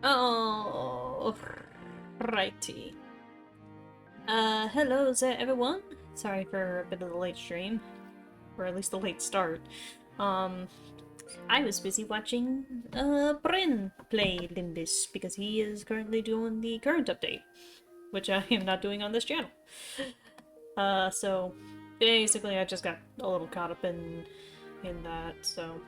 Oh, righty. Hello there, everyone. Sorry for a bit of the late stream, or at least the late start. I was busy watching, Bryn play Limbus, because he is currently doing the current update, which I am not doing on this channel. So, basically I just got a little caught up in that, so...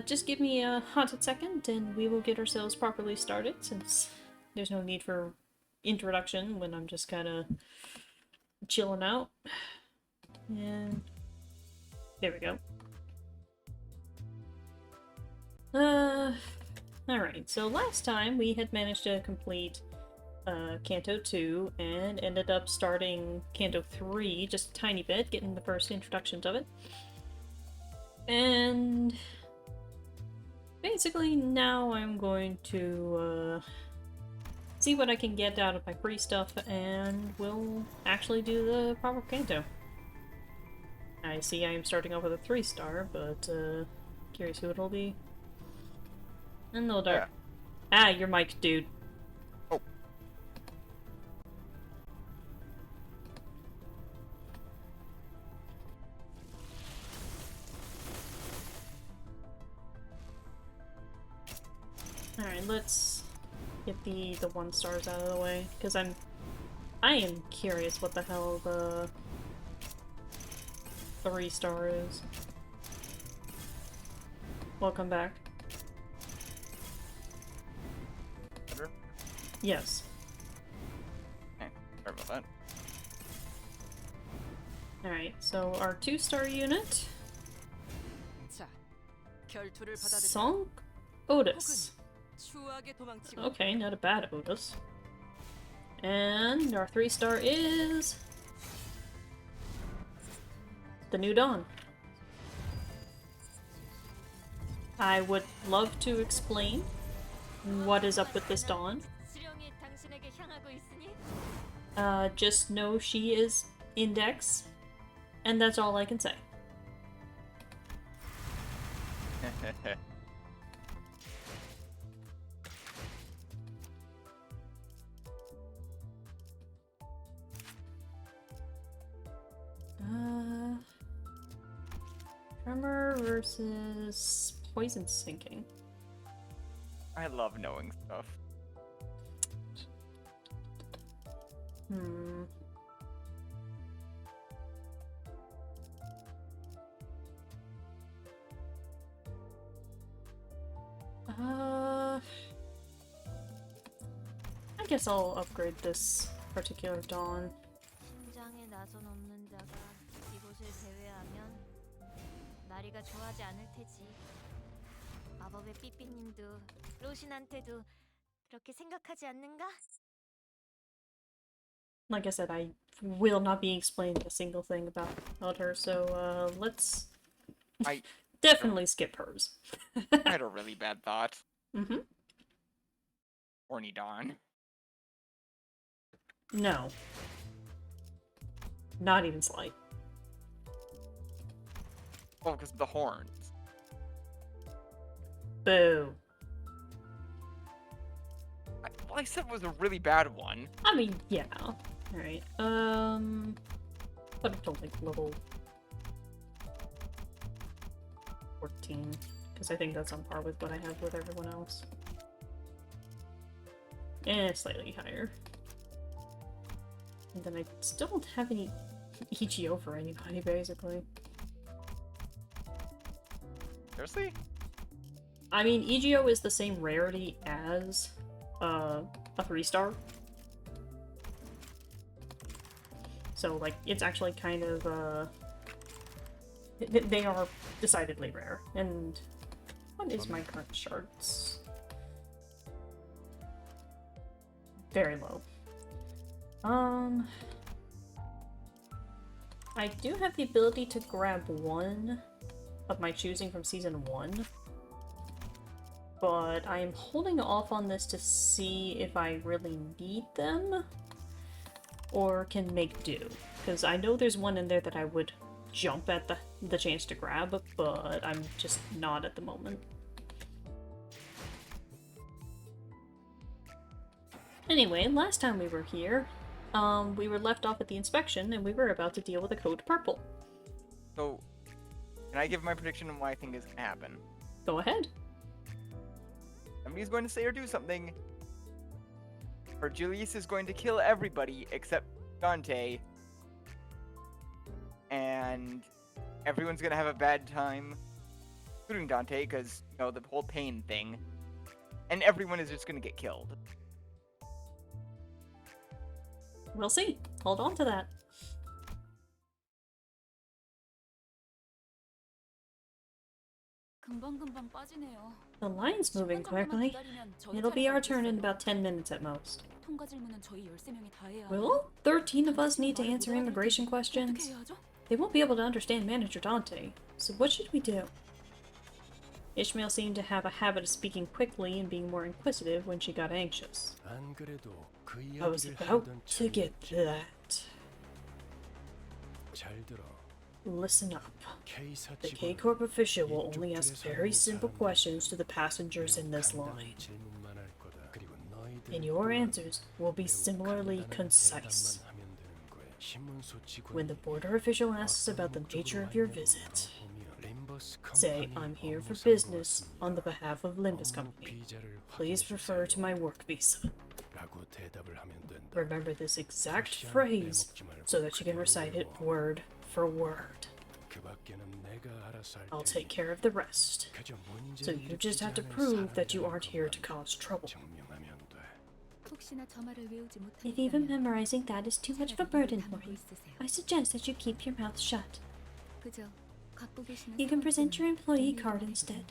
just give me a hot second and we will get ourselves properly started, since there's no need for introduction when I'm just kind of chilling out. And there we go. Alright, so last time we had managed to complete Canto 2 and ended up starting Canto 3 just a tiny bit, getting the first introductions of it. And basically now I'm going to see what I can get out of my free stuff, and we'll actually do the proper Canto. I see I am starting off with a 3-star, but curious who it'll be. And no dark. Yeah. Ah, your mic, dude. Oh. Alright, let's get the 1-stars out of the way, because I am curious what the hell the 3-star is. Welcome back. Better? Yes. Okay, sorry about that. Alright, so our 2-star unit. Song Otis. Okay, not a bad Otis. And our 3-star is... the New Dawn. I would love to explain what is up with this Dawn. Just know she is Index, and that's all I can say. Tremor versus Poison Sinking. I love knowing stuff. I guess I'll upgrade this particular Dawn. Like I said, I will not be explaining a single thing about her, so let's definitely skip hers. I had a really bad thought. Mm-hmm. Horny Dawn. No. Not even slight. Oh, because of the horns. Boo. Well, I said it was a really bad one. I mean, yeah. Alright, put it to like level 14, because I think that's on par with what I have with everyone else. And slightly higher. And then I still don't have any EGO for anybody, basically. Seriously? I mean, EGO is the same rarity as a 3-star. So, like, it's actually kind of, they are decidedly rare. And what is my current shards? Very low. I do have the ability to grab one of my choosing from Season 1. But I am holding off on this to see if I really need them or can make do. Because I know there's one in there that I would jump at the chance to grab, but I'm just not at the moment. Anyway, last time we were here, we were left off at the inspection, and we were about to deal with a code purple. So, can I give my prediction on what I think is gonna happen? Go ahead. Somebody's going to say or do something. Or Julius is going to kill everybody except Dante. And everyone's gonna have a bad time, including Dante, because, you know, the whole pain thing. And everyone is just gonna get killed. We'll see. Hold on to that. The line's moving quickly. It'll be our turn in about 10 minutes at most. Will 13 of us need to answer immigration questions? They won't be able to understand Manager Dante, so what should we do? Ishmael seemed to have a habit of speaking quickly and being more inquisitive when she got anxious. I was about to get to that. Listen up. The K-Corp official will only ask very simple questions to the passengers in this line. And your answers will be similarly concise. When the border official asks about the nature of your visit, say, I'm here for business on the behalf of Limbus Company. Please refer to my work visa. Remember this exact phrase so that you can recite it word for word. I'll take care of the rest. So you just have to prove that you aren't here to cause trouble. If even memorizing that is too much of a burden for you, I suggest that you keep your mouth shut. You can present your employee card instead.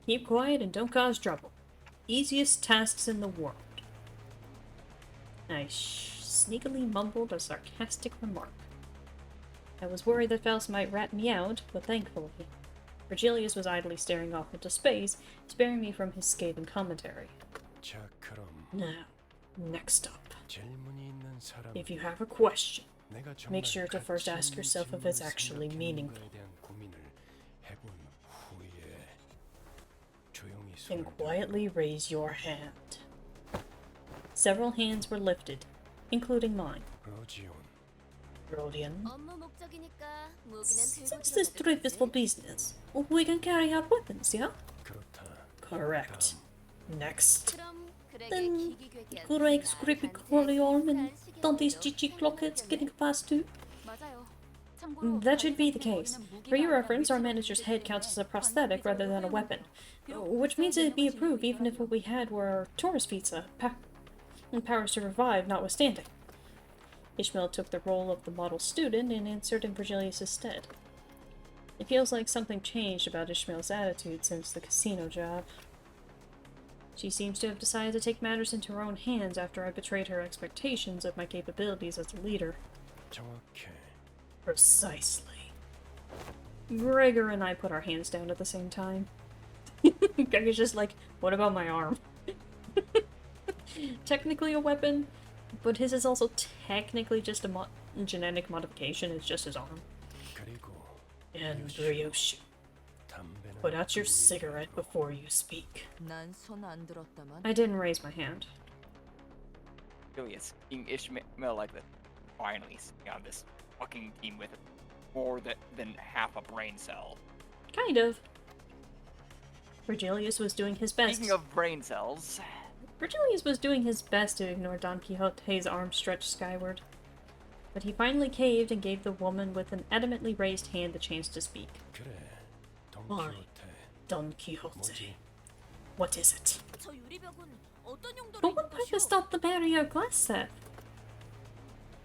Keep quiet and don't cause trouble. Easiest tasks in the world. I sneakily mumbled a sarcastic remark. I was worried that Faust might rat me out, but thankfully, Virgilius was idly staring off into space, sparing me from his scathing commentary. Now, next up. If you have a question, make sure to first ask yourself if it's actually meaningful. And quietly raise your hand. Several hands were lifted, including mine. Rodion. Since this trip is for business, we can carry out weapons, yeah? Correct. Next. Then Greg's creepy Coriorm and Dante's Chichi Clockets getting past too? That should be the case. For your reference, our manager's head counts as a prosthetic rather than a weapon, which means it'd be approved even if what we had were Taurus pizza, and powers to revive notwithstanding. Ishmael took the role of the model student and inserted Virgilius' stead. It feels like something changed about Ishmael's attitude since the casino job. She seems to have decided to take matters into her own hands after I betrayed her expectations of my capabilities as a leader. Precisely. Gregor and I put our hands down at the same time. Gregor's just like, what about my arm? Technically a weapon, but his is also technically just a genetic modification. It's just his arm. And Ryoshu, put out your cigarette before you speak. I didn't raise my hand. Julius, being Ishmael like that, finally on this fucking team with more than half a brain cell. Kind of. Virgilius was doing his best. Speaking of brain cells... Virgilius was doing his best to ignore Don Quixote's arm stretched skyward. But he finally caved and gave the woman with an adamantly raised hand the chance to speak. Why, Don Quixote? What is it? For what purpose doth the barrier glass serve?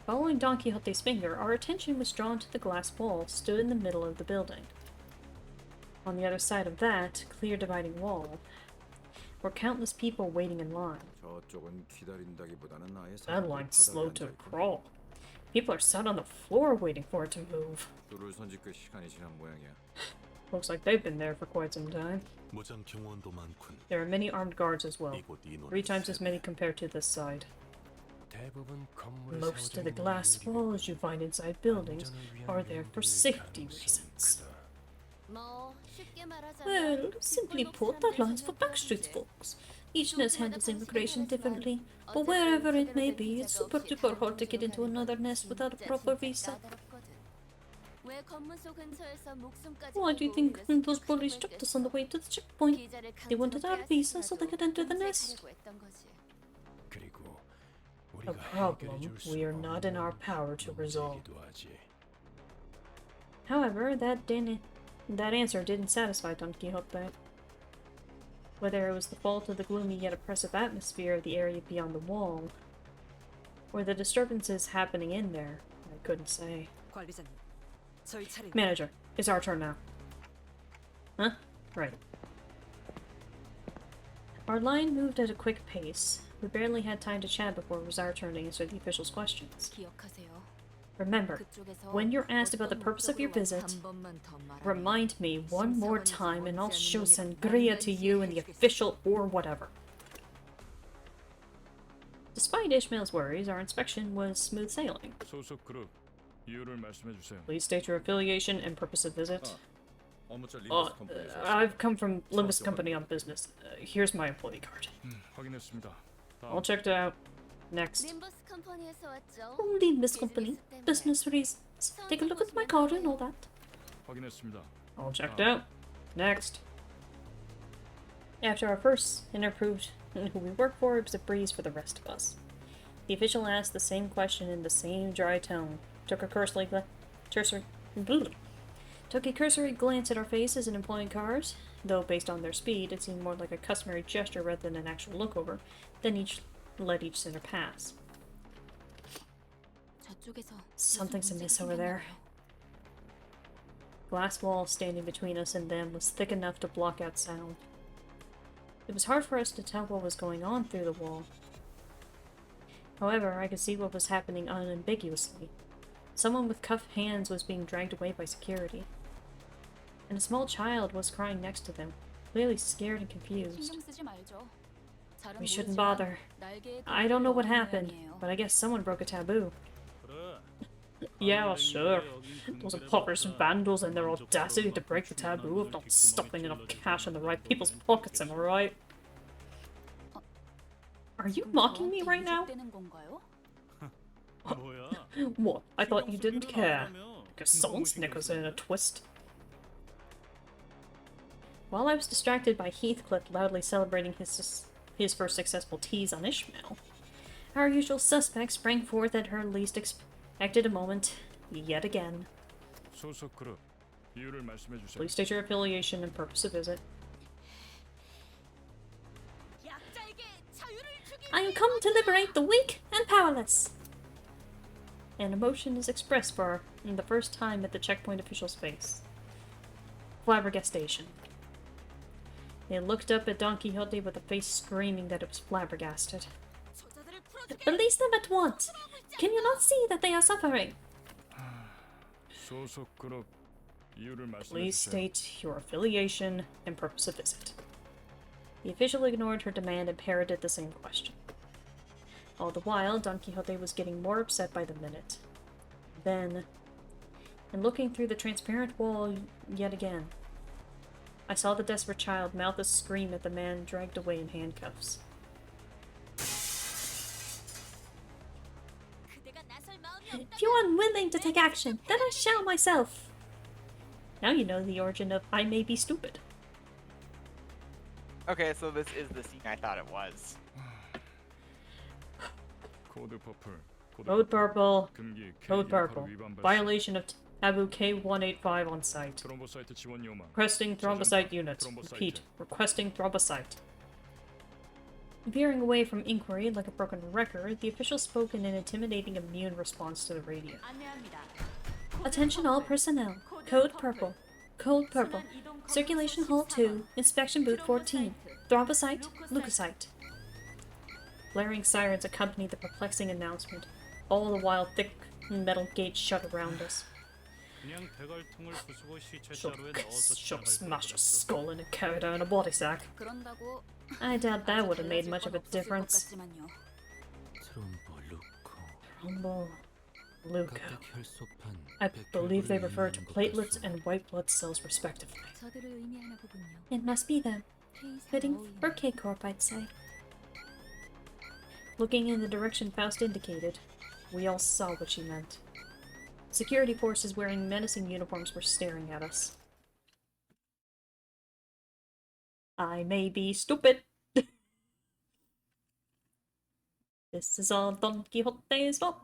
Following Don Quixote's finger, our attention was drawn to the glass wall stood in the middle of the building. On the other side of that, clear dividing wall, were countless people waiting in line. That line's slow to crawl. People are sat on the floor waiting for it to move. Looks like they've been there for quite some time. There are many armed guards as well, 3 times as many compared to this side. Most of the glass walls you find inside buildings are there for safety reasons. Well, simply put, that line's for backstreet folks. Each nest handles immigration differently, but wherever it may be, it's super duper hard to get into another nest without a proper visa. Why do you think those bullies jumped us on the way to the checkpoint? They wanted our visa so they could enter the nest. A problem we are not in our power to resolve. However, that answer didn't satisfy Don Quixote. Whether it was the fault of the gloomy yet oppressive atmosphere of the area beyond the wall, or the disturbances happening in there, I couldn't say. Manager, it's our turn now. Huh? Right. Our line moved at a quick pace. We barely had time to chat before it was our turn to answer the official's questions. Remember, when you're asked about the purpose of your visit, remind me one more time and I'll show sangria to you in the official or whatever. Despite Ishmael's worries, our inspection was smooth sailing. Please state your affiliation and purpose of visit. I've come from Limbus Company on business. Here's my employee card. All checked out. Next. From Limbus Company. Business reasons. Take a look at my card and all that. All checked out. Next. After our first inner proved who we work for, it was a breeze for the rest of us. The official asked the same question in the same dry tone. Took a cursory glance at our faces and employee cars, though based on their speed, it seemed more like a customary gesture rather than an actual lookover. Then let each center pass. Something's amiss over there. Glass wall standing between us and them was thick enough to block out sound. It was hard for us to tell what was going on through the wall. However, I could see what was happening unambiguously. Someone with cuffed hands was being dragged away by security. And a small child was crying next to them, clearly scared and confused. We shouldn't bother. I don't know what happened, but I guess someone broke a taboo. Yeah, sure. Those impoverished vandals and their audacity to break the taboo of not stuffing enough cash in the right people's pockets, am I right? Are you mocking me right now? What? I thought you didn't care. Because someone's neck was in a twist. While I was distracted by Heathcliff loudly celebrating his first successful tease on Ishmael, our usual suspect sprang forth at her least expected moment, yet again. Please state your affiliation and purpose of visit. I am come to liberate the weak and powerless. An emotion is expressed for the first time at the checkpoint official's face. Flabbergastation. They looked up at Don Quixote with a face screaming that it was flabbergasted. Release them at once! Can you not see that they are suffering? Please state your affiliation and purpose of visit. The official ignored her demand and parroted the same question. All the while, Don Quixote was getting more upset by the minute. Then, and looking through the transparent wall yet again, I saw the desperate child mouth a scream at the man dragged away in handcuffs. If you are unwilling to take action, then I shall myself. Now you know the origin of I may be stupid. Okay, so this is the scene I thought it was. Code purple. Code purple. Violation of taboo K-185 on site. Requesting thrombocyte units. Repeat. Requesting thrombocyte. Veering away from inquiry like a broken record, the official spoke in an intimidating immune response to the radio. Attention all personnel. Code purple. Code purple. Circulation hall 2. Inspection booth 14. Thrombocyte. Leukocyte. Blaring sirens accompanied the perplexing announcement, all the while thick metal gates shut around us. She'll smash a skull in and carry it in a body sack. I doubt that would have made much of a difference. Trumbo, Luco. I believe they refer to platelets and white blood cells respectively. It must be them. Fitting for K-Corp, I'd say. Looking in the direction Faust indicated, we all saw what she meant. Security forces wearing menacing uniforms were staring at us. I may be stupid. This is all Don Quixote's fault.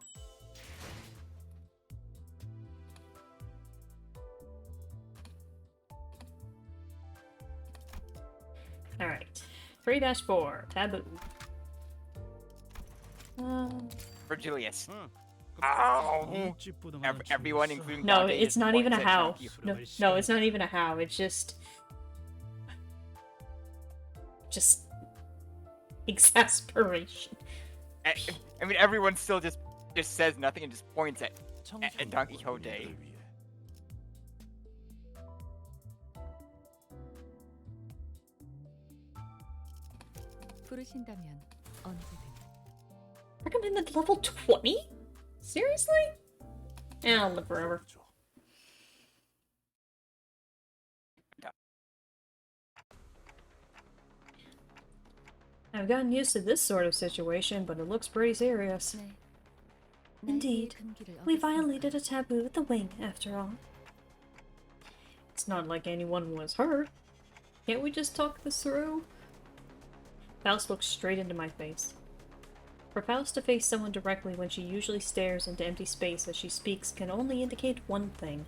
Alright. 3-4. Taboo. For Julius. Oh! Everyone, including No, Dante, it's is not even a points at how. Donkey. No, it's not even a how. It's just exasperation. I mean, everyone still just says nothing and just points at Don Quixote. Recommended level 20? Seriously? Yeah, I'll live forever. I've gotten used to this sort of situation, but it looks pretty serious. Indeed. We violated a taboo at the wing, after all. It's not like anyone was hurt. Can't we just talk this through? Faust looks straight into my face. For Faust to face someone directly when she usually stares into empty space as she speaks can only indicate one thing.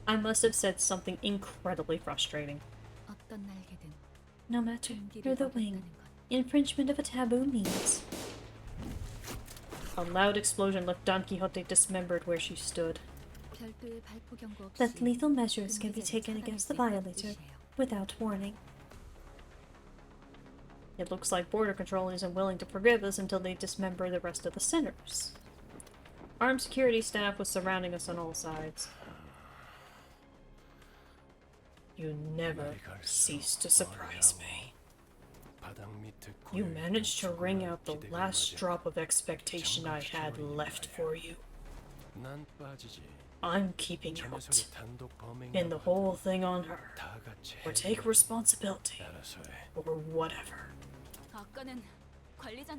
I must have said something incredibly frustrating. No matter, you're the wing. Infringement of a taboo means... A loud explosion left Don Quixote dismembered where she stood. That lethal measures can be taken against the violator, without warning. It looks like Border Control isn't willing to forgive us until they dismember the rest of the sinners. Armed security staff was surrounding us on all sides. You never cease to surprise me. You managed to wring out the last drop of expectation I had left for you. I'm keeping out. Pin the whole thing on her. Or take responsibility. Or whatever.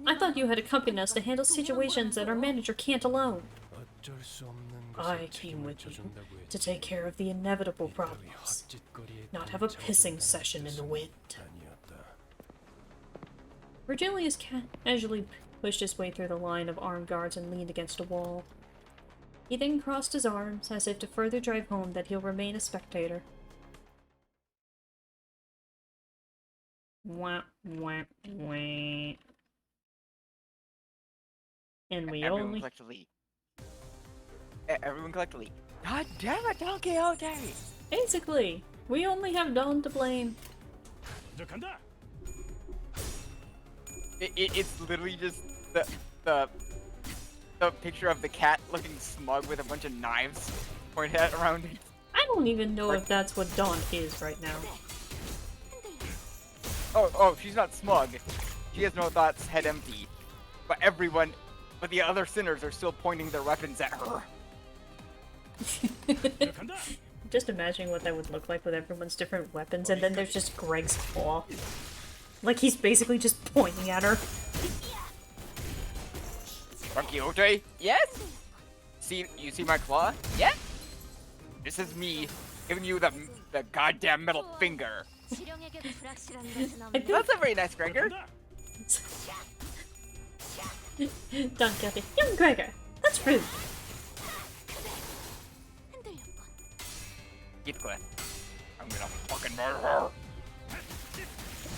I thought you had accompanied us to handle situations that our manager can't alone. I came with you to take care of the inevitable problems, not have a pissing session in the wind. Virgilius casually pushed his way through the line of armed guards and leaned against a wall. He then crossed his arms, as if to further drive home that he'll remain a spectator. Wah, wah, wah. And we Everyone only... collectively. Everyone collectively. God damn it, Don Quixote! Basically, we only have Don to blame. It's literally just the picture of the cat looking smug with a bunch of knives pointed at around it. I don't even know if that's what Dawn is right now. Oh, she's not smug. She has no thoughts, head empty. But the other sinners are still pointing their weapons at her. Just imagining what that would look like with everyone's different weapons, and then there's just Greg's claw. Like he's basically just pointing at her. Don Quixote? Yes? You see my claw? Yes? This is me giving you the goddamn middle finger. That's a very nice Gregor. Don Quixote. Young Gregor! That's rude! Heathcliff. I'm gonna fucking murder her.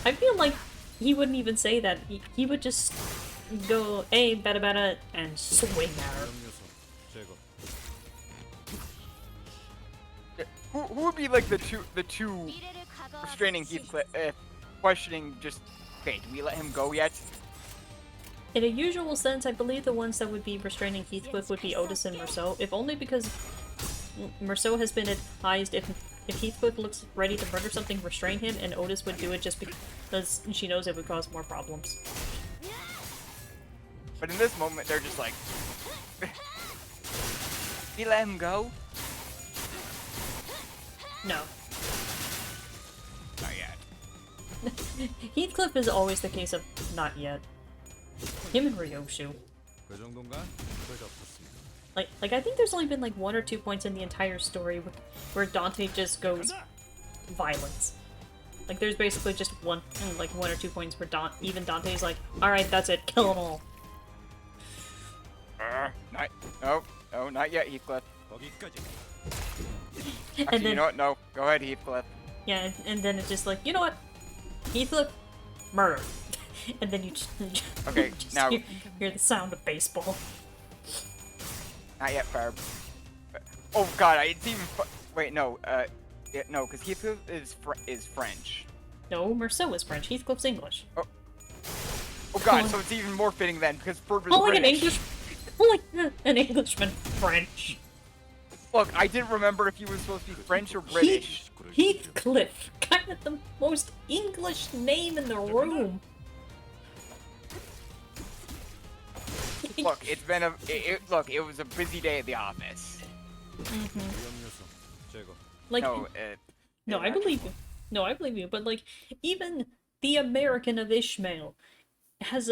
I feel like he wouldn't even say that. He would just go, hey, bada bada, and swing at her. Who would be like the two restraining Heathcliff, questioning just, okay, do we let him go yet? In a usual sense, I believe the ones that would be restraining Heathcliff would be Otis and Merceau, if only because Merceau has been advised if Heathcliff looks ready to murder something, restrain him, and Otis would do it just because she knows it would cause more problems. But in this moment, they're just like, we let him go? No. Not yet. Heathcliff is always the case of not yet. Him and Ryoshu. 그 정도인가? 거의 덮었습니다. Like I think there's only been like 1 or 2 points in the entire story where Dante just goes violence. Like there's basically just one or 2 points where even Dante's like, alright, that's it, kill them all. Not yet, Heathcliff. 거기까지. Actually, And then, you know what? No, go ahead, Heathcliff. yeah, and then it's just like, you know what? Heathcliff, murder. And then you just, Okay, just now- hear the sound of baseball. Not yet, Barb. Oh god, it's even. Wait, no. Yeah, no, because Heathcliff is French. No, Merceau is French. Heathcliff's English. Oh god, so it's even more fitting then, because Ferb is Calling British. an Englishman French. Look, I didn't remember if he was supposed to be French or British. Heathcliff, kind of the most English name in the room. Look, it's been look, it was a busy day at the office. 위험요소 제거. Like, No, I believe you. No, I believe you. But like, even the American of Ishmael has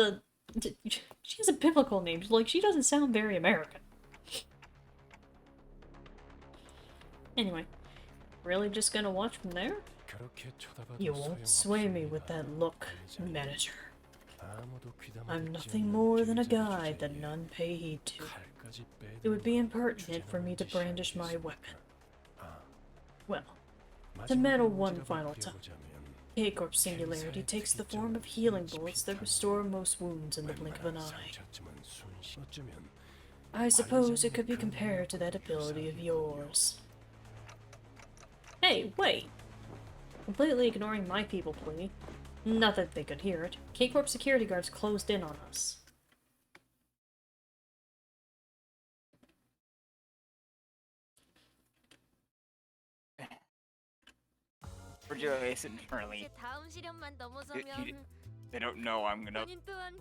she has a biblical name. Like, she doesn't sound very American. Anyway, really just gonna watch from there? 그렇게 쳐다봐도 You won't sway me with that look, manager. 아무도 귀담아 I'm 듣지 nothing 않는 more than a 기회자의 guide that 주제에 none pay heed to. 칼까지 It would be 빼두고 impertinent for me to 주장하는 brandish my 짓이 weapon. 있었구나. 아, Well, to 마지막으로 meddle one 문제가 final time. 바뀌어보자면 K-Corp singularity takes the form of healing bullets that restore most wounds in the blink of an 웬만한 eye. 상처쯤은 순시 어쩌면 I suppose it could be compared to that ability of yours. Hey, wait! Completely ignoring my people plea. Not that they could hear it. K-Corp security guards closed in on us. Virgilius internally. 다음 시련만 넘어서면 They don't know I'm gonna. 본인 또한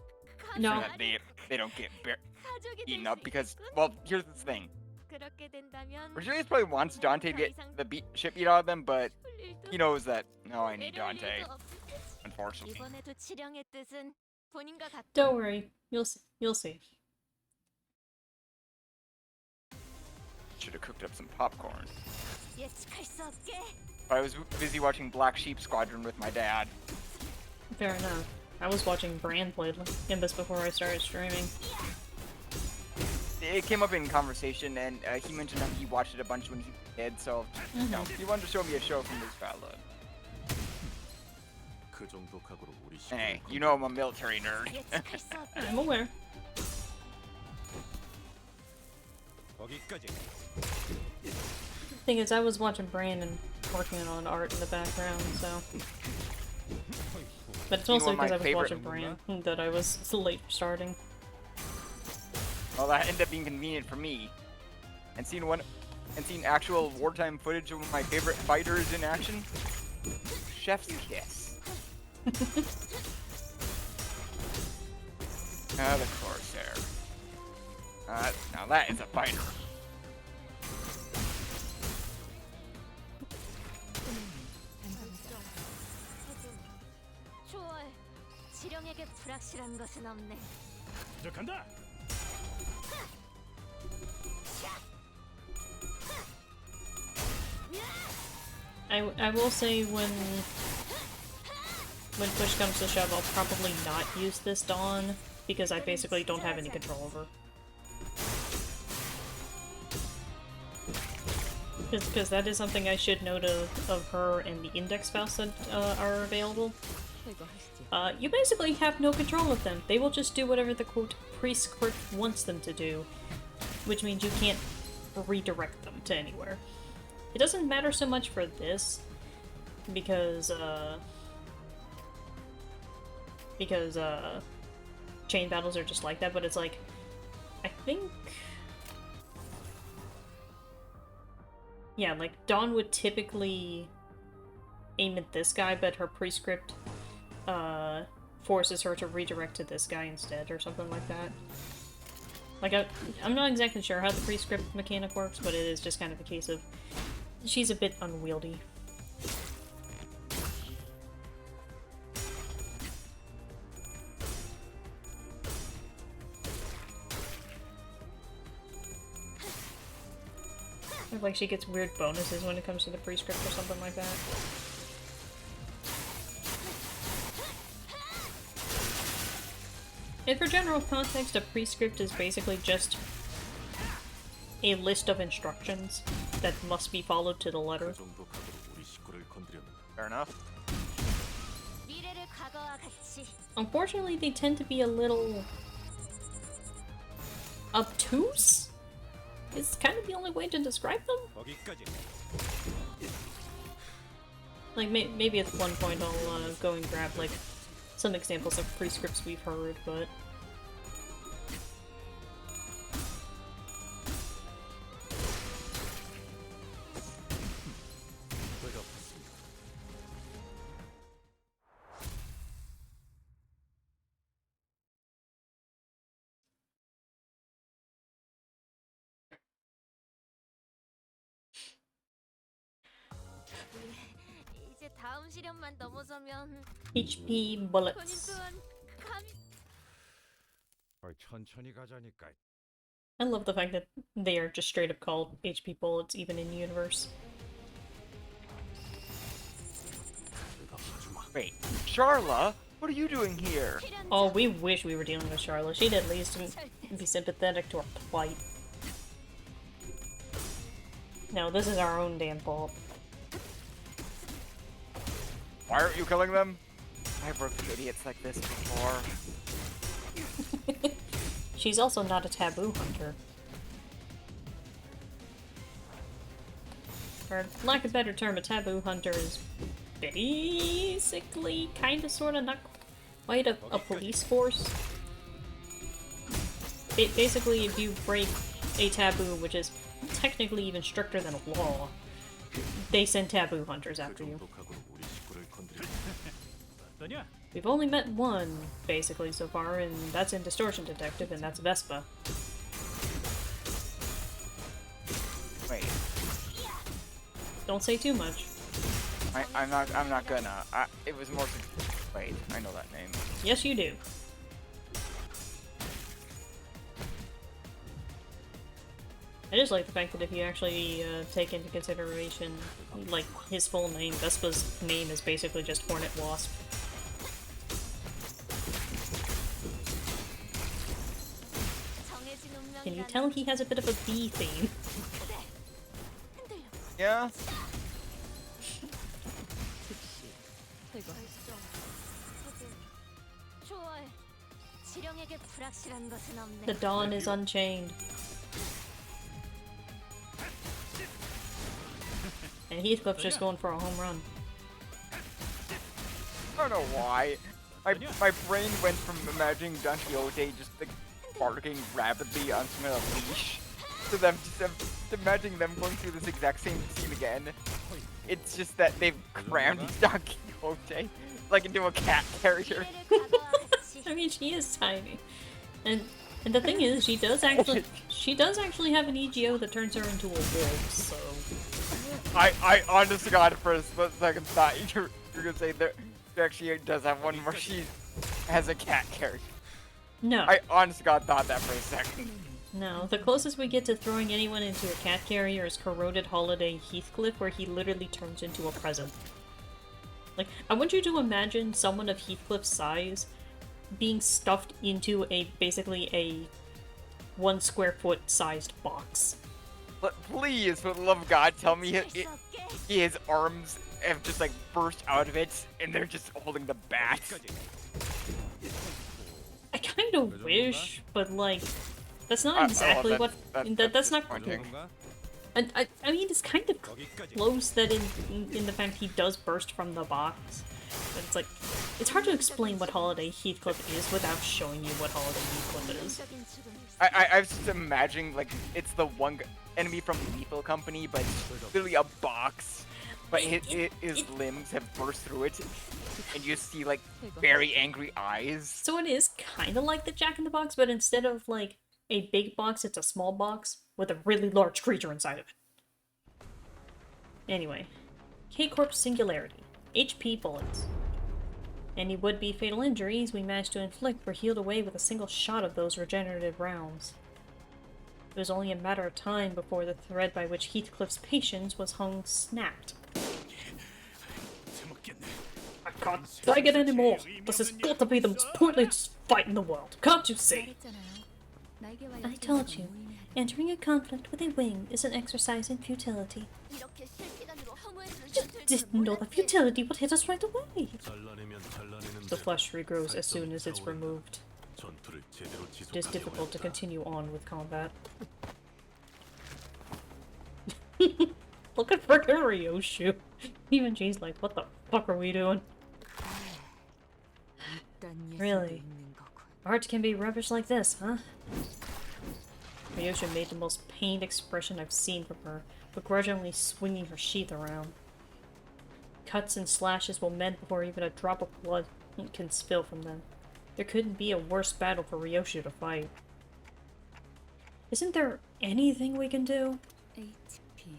No. That they don't get 가족이 eaten 될 up 수 because, 있겠군? well, here's the thing. 그렇게 된다면 Virgilius probably wants Dante to get the shit beat out of them, but 풀릴 듯 he knows that no, I need 내려올 Dante. 일도 없겠지. Unfortunately. 이번에도 치령의 뜻은 본인과 같다. Don't worry, you'll see. You'll see. Should have cooked up some popcorn. 예측할 수 없게. But I was busy watching Black Sheep Squadron with my dad. Fair enough. I was watching Bran play Nimbus before I started streaming. It came up in conversation, and he mentioned that he watched it a bunch when he was a kid, so you know, he wanted to show me a show from his childhood. 그 정도 각오로 우리 Hey, 시골을 you know I'm a military nerd. 예측할 수 없게. I'm aware. 거기까지. Thing is, I was watching Bran and working on art in the background, so. But it's You know mostly what my because I was favorite- watching Bran that I was late for starting. Well, that ended up being convenient for me. And seeing actual wartime footage of one of my favorite fighters in action. Chef's kiss. The Corsair. Now that is a fighter. 초월. 치령에게 불확실한 것은 없네. 시작한다. I will say when push comes to shove, I'll probably not use this Dawn because I basically don't have any control over. Because that is something I should note of her and the index spouse that are available. You basically have no control of them. They will just do whatever the quote pre-script wants them to do, which means you can't redirect them to anywhere. It doesn't matter so much for this, because chain battles are just like that, but it's like, I think... Yeah, like, Dawn would typically aim at this guy, but her prescript forces her to redirect to this guy instead, or something like that. Like, I'm not exactly sure how the prescript mechanic works, but it is just kind of a case of she's a bit unwieldy. Like she gets weird bonuses when it comes to the prescript or something like that. And for general context, a prescript is basically just a list of instructions that must be followed to the letter. 그 정도 각오로 우리 식구를 건드렸는가? Fair enough. 미래를 과거와 같이 Unfortunately, they tend to be a little obtuse? Is kind of the only way to describe them? 거기까지. Like, maybe at one point I'll go and grab, like, some examples of prescripts we've heard, but... 외롭습니다. 이제 다음 시련만 넘어서면 HP 본인 bullets. 또한 감히 천천히 가자니까. I love the fact that they are just straight up called HP bullets, even in universe. Wait, Charla, what are you doing here? Oh, we wish we were dealing with Charlotte. She'd at least be sympathetic to our plight. No, this is our own damn fault. Why aren't you killing them? I've worked with idiots like this before. She's also not a taboo hunter. For lack of a better term, a taboo hunter is basically, kinda, sorta, not quite a police force. Basically, if you break a taboo, which is technically even stricter than a law, they send taboo hunters 그 after you. 정도 각오로 우리 식구를 건드렸는가? 어떠냐? We've only met one, basically, so far, and that's in Distortion Detective, and that's Vespa. Wait, Don't say too much. I'm not gonna. It was more. Wait, I know that name. Yes, you do. I just like the fact that if you actually take into consideration, like, his full name, Vespa's name is basically just Hornet Wasp. 정해진 Can you 운명이란 tell he has a bit of a bee theme? 흔들려 Yeah. 좋아해 지령에게 불확실한 것은 없네 The dawn is unchained. And Heathcliff's just going for a home run. I don't know why. My brain went from imagining Don Quixote just like barking rapidly on some kind of leash to them just imagining them going through this exact same scene again. It's just that they've crammed Don Quixote like into a cat carrier. 미래를 과거와 같이 I mean, she is tiny. And the thing is, she does actually have an EGO that turns her into a wolf, so... I honest to God for a split second thought you were gonna say there actually does have one where she has a cat carrier. No. I honest to God thought that for a second. No, the closest we get to throwing anyone into a cat carrier is Corroded Holiday Heathcliff, where he literally turns into a present. Like, I want you to imagine someone of Heathcliff's size being stuffed into basically a 1 square foot sized box. But please, for the love of God, tell me 할 수 없게 his arms have just like burst out of it and they're just holding the bat. 거기까지. I kind of wish, but like, that's not Oh, exactly well, what. That's not. disappointing. 그런가? I mean, it's kind of 거기까지. close that in the fact he does burst from the box. But it's like, it's hard to explain what Holiday Heathcliff is without showing you what Holiday Heathcliff is. 적인 죽음을 I was just imagining like it's the one enemy from Lethal Company, but it's literally a box. But his limbs have burst through it, and you see like very angry eyes. So it is kind of like the Jack in the Box, but instead of like a big box, it's a small box with a really large creature inside of it. Anyway, K-Corp Singularity. HP bullets. Any would-be fatal injuries we managed to inflict were healed away with a single shot of those regenerative rounds. It was only a matter of time before the thread by which Heathcliff's patience was hung snapped. I can't take it anymore. This has got to be the most pointless fight in the world. Can't you see? I told you. Entering a conflict with a wing is an exercise in futility. Just didn't know the futility would hit us right away. The flesh regrows as soon as it's removed. It is difficult to continue on with combat. Look at frickin' Ryoshu. Even she's like, what the fuck are we doing? Really? Art can be rubbish like this, huh? Ryoshu made the most pained expression I've seen from her, begrudgingly swinging her sheath around. Cuts and slashes will mend before even a drop of blood can spill from them. There couldn't be a worse battle for Ryoshu to fight. Isn't there anything we can do?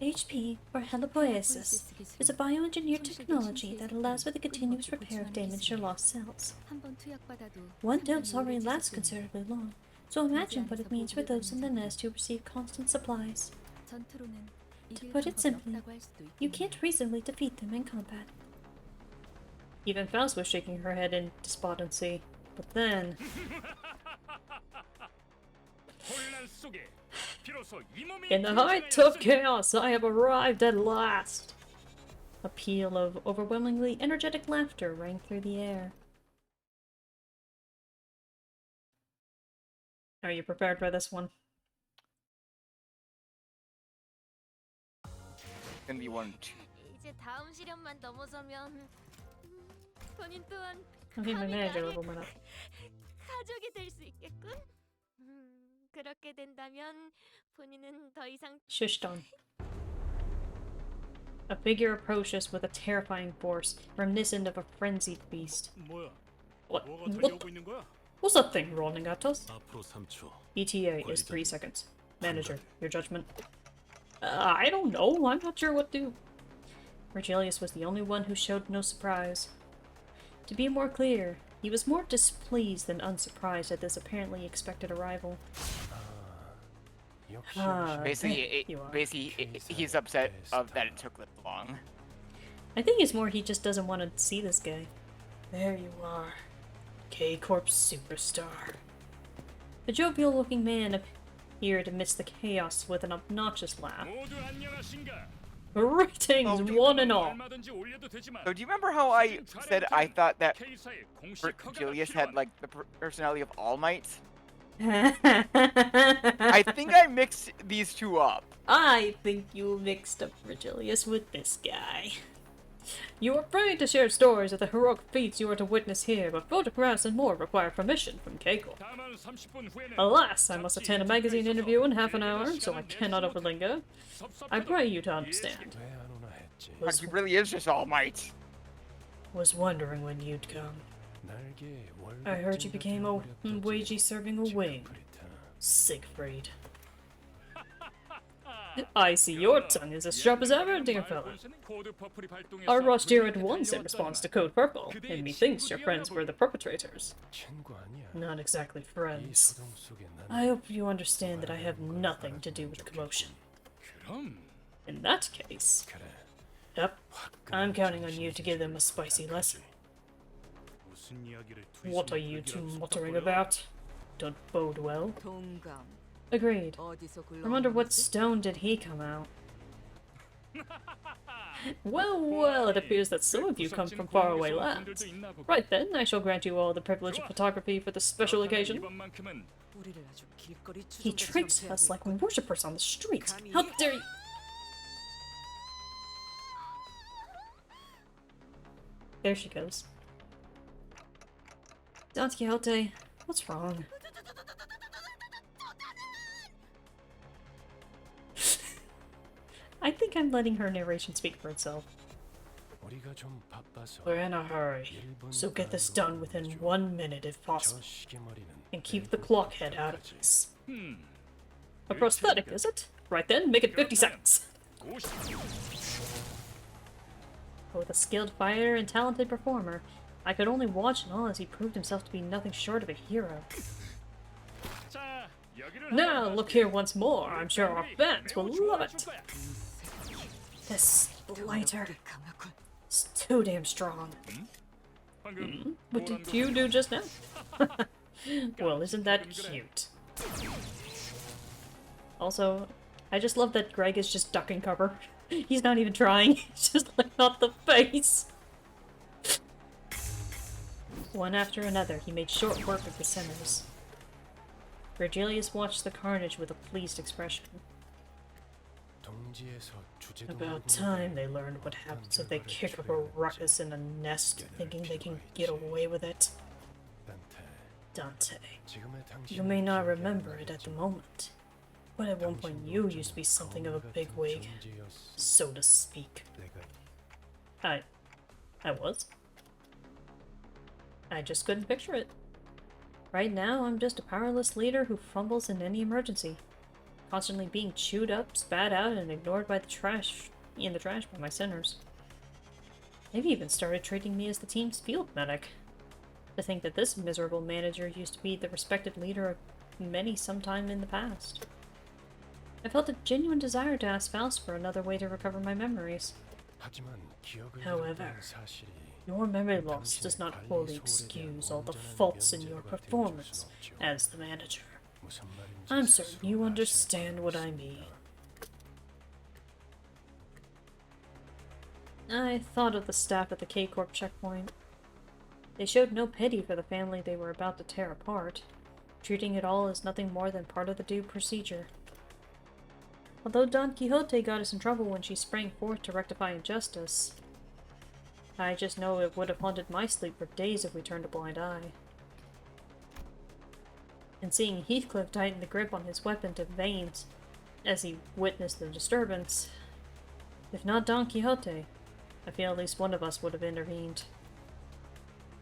HP, or helipoiesis, is a bioengineered technology that allows for the continuous repair of damaged or lost cells. One dose already lasts considerably long, so imagine what it means for those in the nest who receive constant supplies. To put it simply, you can't reasonably defeat them in combat. Even Faust was shaking her head in despondency, but then... In the height of chaos, I have arrived at last! A peal of overwhelmingly energetic laughter rang through the air. Are you prepared for this one? Gonna be 1 2. 이제 다음 시련만 넘어서면 본인 또한 I'll be my manager a little minute. 가족이 될 수 있겠군. 그렇게 된다면 본인은 더 이상 Shush, Don. A figure approaches with a terrifying force, reminiscent of a frenzied beast. What? What's that thing rolling at us? ETA is 3 seconds. Manager, your judgment. I don't know. I'm not sure what to... Virgilius was the only one who showed no surprise. To be more clear, he was more displeased than unsurprised at this apparently expected arrival. Basically, he's upset that it took that long. I think it's more he just doesn't want to see this guy. There you are. K-Corp superstar. A jovial-looking man appeared amidst the chaos with an obnoxious laugh. Greetings, one and all! So do you remember how I said I thought that Julius had, like, the personality of All Might? I think I mixed these two up. I think you mixed up Virgilius with this guy. You are free to share stories of the heroic feats you are to witness here, but photographs and more require permission from K-Corp. Alas, I must attend a magazine interview in half an hour, so I cannot overlinger. I pray you to understand. He really is just All Might. Was wondering when you'd come. I heard you became a wagey serving a wing. Siegfried. I see your tongue is as sharp as ever, dear fellow. I rushed here at once in response to Code Purple, and methinks your friends were the perpetrators. Not exactly friends. I hope you understand that I have nothing to do with the commotion. In that case... Yep, I'm counting on you to give them a spicy lesson. What are you two muttering about? Don't bode well. Agreed. From under what stone did he come out? Well, it appears that some of you come from faraway lands. Right then, I shall grant you all the privilege of photography for this special occasion. He treats us like worshippers on the street. How dare you! There she goes. Don Quixote, what's wrong? I think I'm letting her narration speak for itself. We're in a hurry, so get this done within 1 minute if possible. And keep the clock head out of this. A prosthetic, is it? Right then, make it 50 seconds. Both a skilled fighter and talented performer, I could only watch in awe as he proved himself to be nothing short of a hero. Now, look here once more. I'm sure our fans will love it. This blighter is too damn strong. What did you do just now? Well, isn't that cute? Also, I just love that Greg is just ducking cover. He's not even trying. He's just like not the face. One after another, he made short work of the sinners. Virgilius watched the carnage with a pleased expression. About time they learned what happens if they kick up a ruckus in a nest, thinking they can get away with it. Dante, you may not remember it at the moment, but at one point you used to be something of a bigwig, so to speak. I was. I just couldn't picture it. Right now, I'm just a powerless leader who fumbles in any emergency, constantly being chewed up, spat out, and ignored by the trash by my sinners. They've even started treating me as the team's field medic. To think that this miserable manager used to be the respected leader of many sometime in the past. I felt a genuine desire to ask Faust for another way to recover my memories. However, your memory loss does not wholly excuse all the faults in your performance as the manager. I'm certain you understand what I mean. I thought of the staff at the K-Corp checkpoint. They showed no pity for the family they were about to tear apart, treating it all as nothing more than part of the due procedure. Although Don Quixote got us in trouble when she sprang forth to rectify injustice, I just know it would have haunted my sleep for days if we turned a blind eye. And seeing Heathcliff tighten the grip on his weapon to veins as he witnessed the disturbance, if not Don Quixote, I feel at least one of us would have intervened.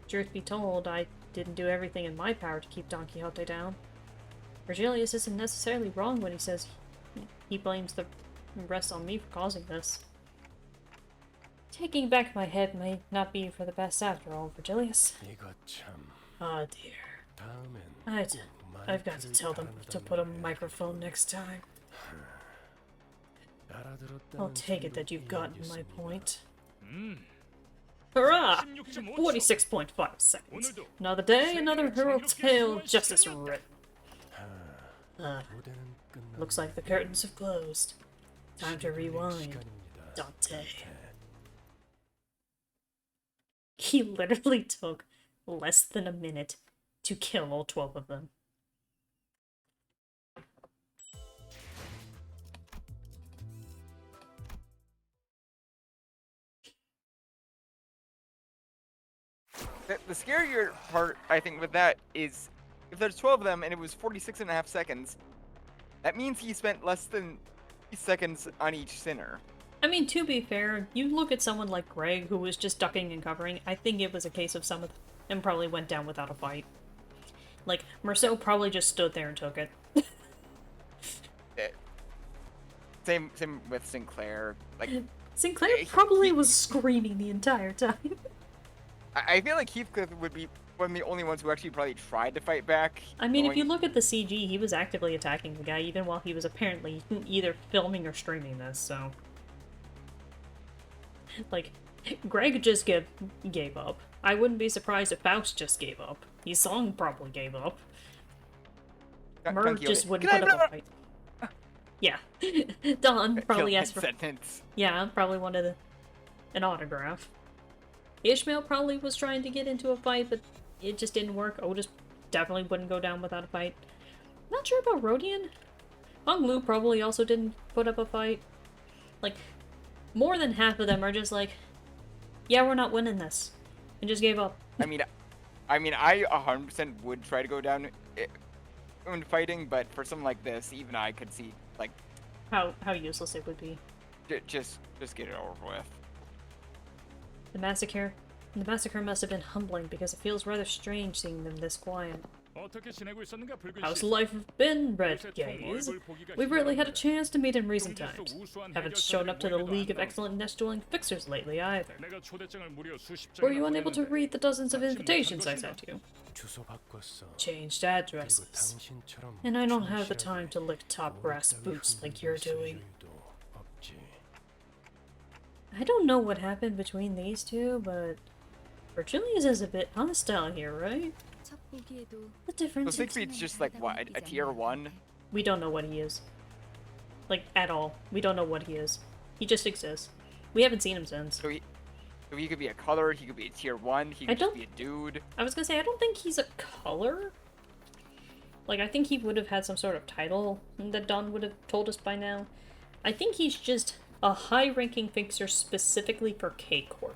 Truth be told, I didn't do everything in my power to keep Don Quixote down. Virgilius isn't necessarily wrong when he says he blames the rest on me for causing this. Taking back my head may not be for the best after all, Virgilius. Ah, dear. I've got to tell them to put a microphone next time. I'll take it that you've gotten my point. Hurrah! 46.5 seconds. Another day, another hero tale justice written. Looks like the curtains have closed. Time to rewind. Dante. He literally took less than a minute to kill all 12 of them. The scarier part, I think, with that is if there's 12 of them and it was 46.5 seconds, that means he spent less than 3 seconds on each sinner. I mean, to be fair, you look at someone like Greg, who was just ducking and covering, I think it was a case of some of them probably went down without a fight. Like, Merceau probably just stood there and took it. Same with Sinclair. Like Sinclair probably was screaming the entire time. I feel like Heathcliff would be one of the only ones who actually probably tried to fight back. I mean, if you look at the CG, he was actively attacking the guy even while he was apparently either filming or streaming this, so... Like, Greg just gave up. I wouldn't be surprised if Faust just gave up. His song probably gave up. Mer just wouldn't put up a fight. Yeah. Don probably asked for... Sentence. Yeah, probably wanted an autograph. Ishmael probably was trying to get into a fight, but it just didn't work. Otis definitely wouldn't go down without a fight. Not sure about Rodian. Hong Lu probably also didn't put up a fight. Like, more than half of them are just like, yeah, we're not winning this. And just gave up. I mean, I 100% would try to go down when fighting, but for something like this, even I could see, like... How useless it would be. Just get it over with. The massacre must have been humbling because it feels rather strange seeing them this quiet. 어떻게 지내고 있었는가 붉은 How's 씨. life been, Red 요새 통 Gaze? 얼굴 보기가 We've rarely had a 힘들었는데. chance to meet in recent 종지 속 times. 우수한 Haven't shown up to the 해결사들이 League of 모임에도 안 Excellent Nest-Dwelling Fixers lately either. 내가 초대장을 무려 수십 Were 장이나 you unable to 보냈는데 read the dozens of 받지 invitations I 못한 sent you? 주소 바꿨어. Changed 그리고 addresses. 당신처럼 And I don't have the 충실하게 time to lick top brass 오랫동안 boots like you're 흔들릴 doing. 일도 없지. I don't know what happened between these two, but Virgilius is a bit hostile here, right? The So difference is Siegfried's just like what, a tier 1? we don't know what he is. Like, at all. We don't know what he is. He just exists. We haven't seen him since. So he could be a color, he could be a tier 1, he I could just don't- be a dude. I was gonna say, I don't think he's a color. Like, I think he would have had some sort of title that Don would have told us by now. I think he's just a high-ranking fixer specifically for K-Corp.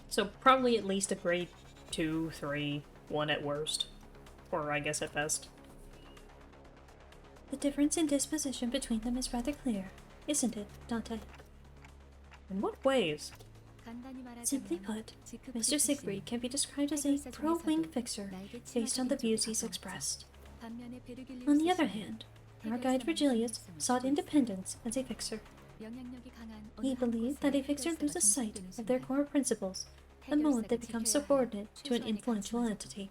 So probably at least a grade 2, 3, 1 at worst. Or I guess at best. The difference in disposition between them is rather clear, isn't it, Dante? In what ways? Simply put, Mr. Siegfried can be described as a pro-wing fixer based on the views he's expressed. On the other hand, our guide Virgilius sought independence as a fixer. He believed that a fixer loses sight of their core principles the moment they become subordinate to an influential entity.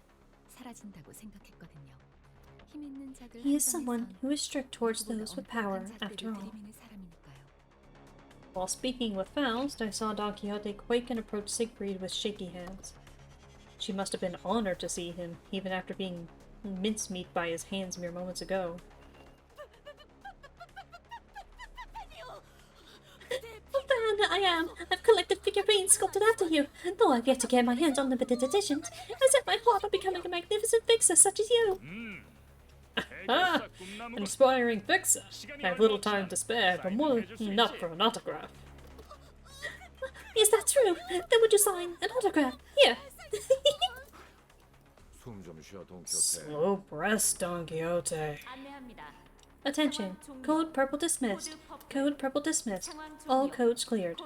He is someone who is strict towards those with power, after all. While speaking with Faust, I saw Don Quixote quake and approach Siegfried with shaky hands. She must have been honored to see him, even after being mincemeat by his hands mere moments ago. Fan I am! I've collected figurines sculpted after you, though I've yet to get my hands on limited editions. I set my heart on becoming a magnificent fixer such as you. Ah, an inspiring fixer. I have little time to spare, but more than enough for an autograph. Is that true? Then would you sign an autograph? Here. 숨좀 쉬어, 돈 Slow breath, Don Quixote. 안내합니다. Attention. Code purple dismissed. Code purple dismissed. All codes cleared.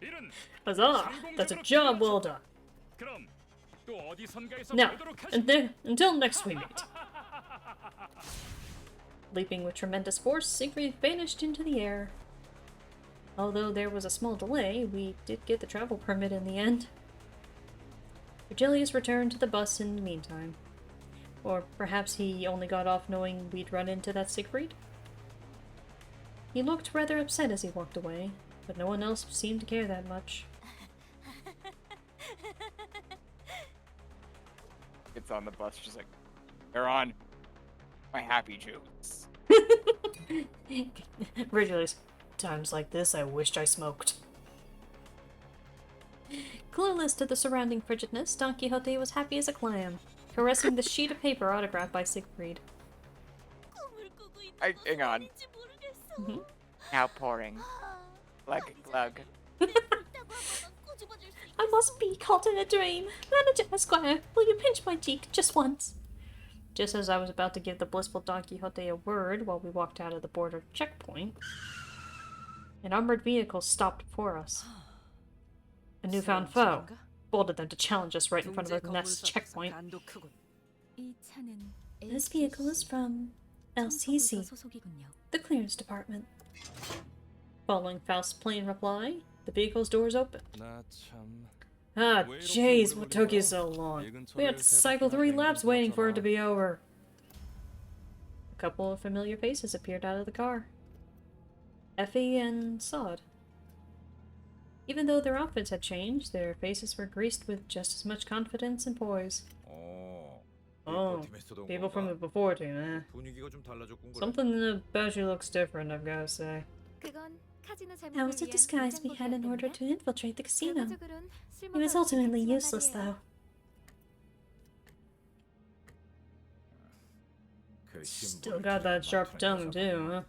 이런 Huzzah! That's a job well done. 그럼 또 어디선가에서 Now, 뵈도록 하지. until next we meet. Leaping with tremendous force, Siegfried vanished into the air. Although there was a small delay, we did get the travel permit in the end. Virgilius returned to the bus in the meantime. Or perhaps he only got off knowing we'd run into that Siegfried? He looked rather upset as he walked away, but no one else seemed to care that much. Gets on the bus, just like, they're on my happy juice. Virgilius, times like this I wished I smoked. Clueless to the surrounding frigidness, Don Quixote was happy as a clam, caressing the sheet of paper autographed by Siegfried. Hang on. Mhm. Outpouring. Glug glug. I must be caught in a dream. Manager Esquire, will you pinch my cheek just once? Just as I was about to give the blissful Don Quixote a word while we walked out of the border checkpoint, an armored vehicle stopped before us. A newfound foe bolted them to challenge us right in front of the next checkpoint. This vehicle is from LCC, the clearance department. Following Faust's plain reply, the vehicle's doors opened. Ah, jeez, what took you so long? We had to cycle 3 laps waiting for it to be over. A couple of familiar faces appeared out of the car. Effie and Sod. Even though their outfits had changed, their faces were greased with just as much confidence and poise. Oh, people from the before team, eh? 분위기가 좀 달라졌군 그래. Something about you looks different, I've gotta say. That was a disguise we had in order to infiltrate the casino. It was ultimately useless, though. 그 Still 심벌을 got that sharp 막판에 tongue, too, 잡았구나. huh?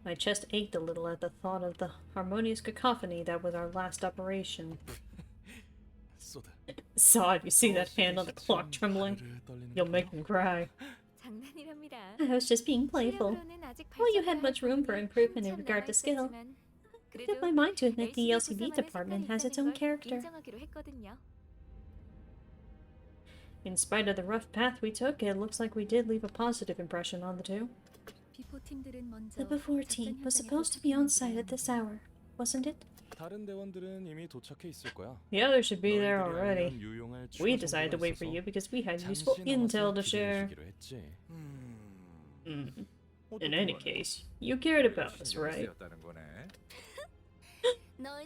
My chest ached a little at the thought of the harmonious cacophony that was our last operation. 쏘다. Sod, you see that hand on the clock trembling? You'll make me cry. I was just being playful. While you had much room for improvement in regard to skill, I put my mind to admit the LCD department has its own character. In spite of the rough path we took, it looks like we did leave a positive impression on the two. The before team was supposed to be on site at this hour, wasn't it? 다른 대원들은 이미 도착해 있을 거야. The others should be there 너희들이 already. 알면 유용할 We 추가 decided to 정보가 wait for 있어서 you because we had useful 잠시 intel 남아서 to share. 기다려주기로 했지. In any case, you cared about us, right? 쓰였다는 거네.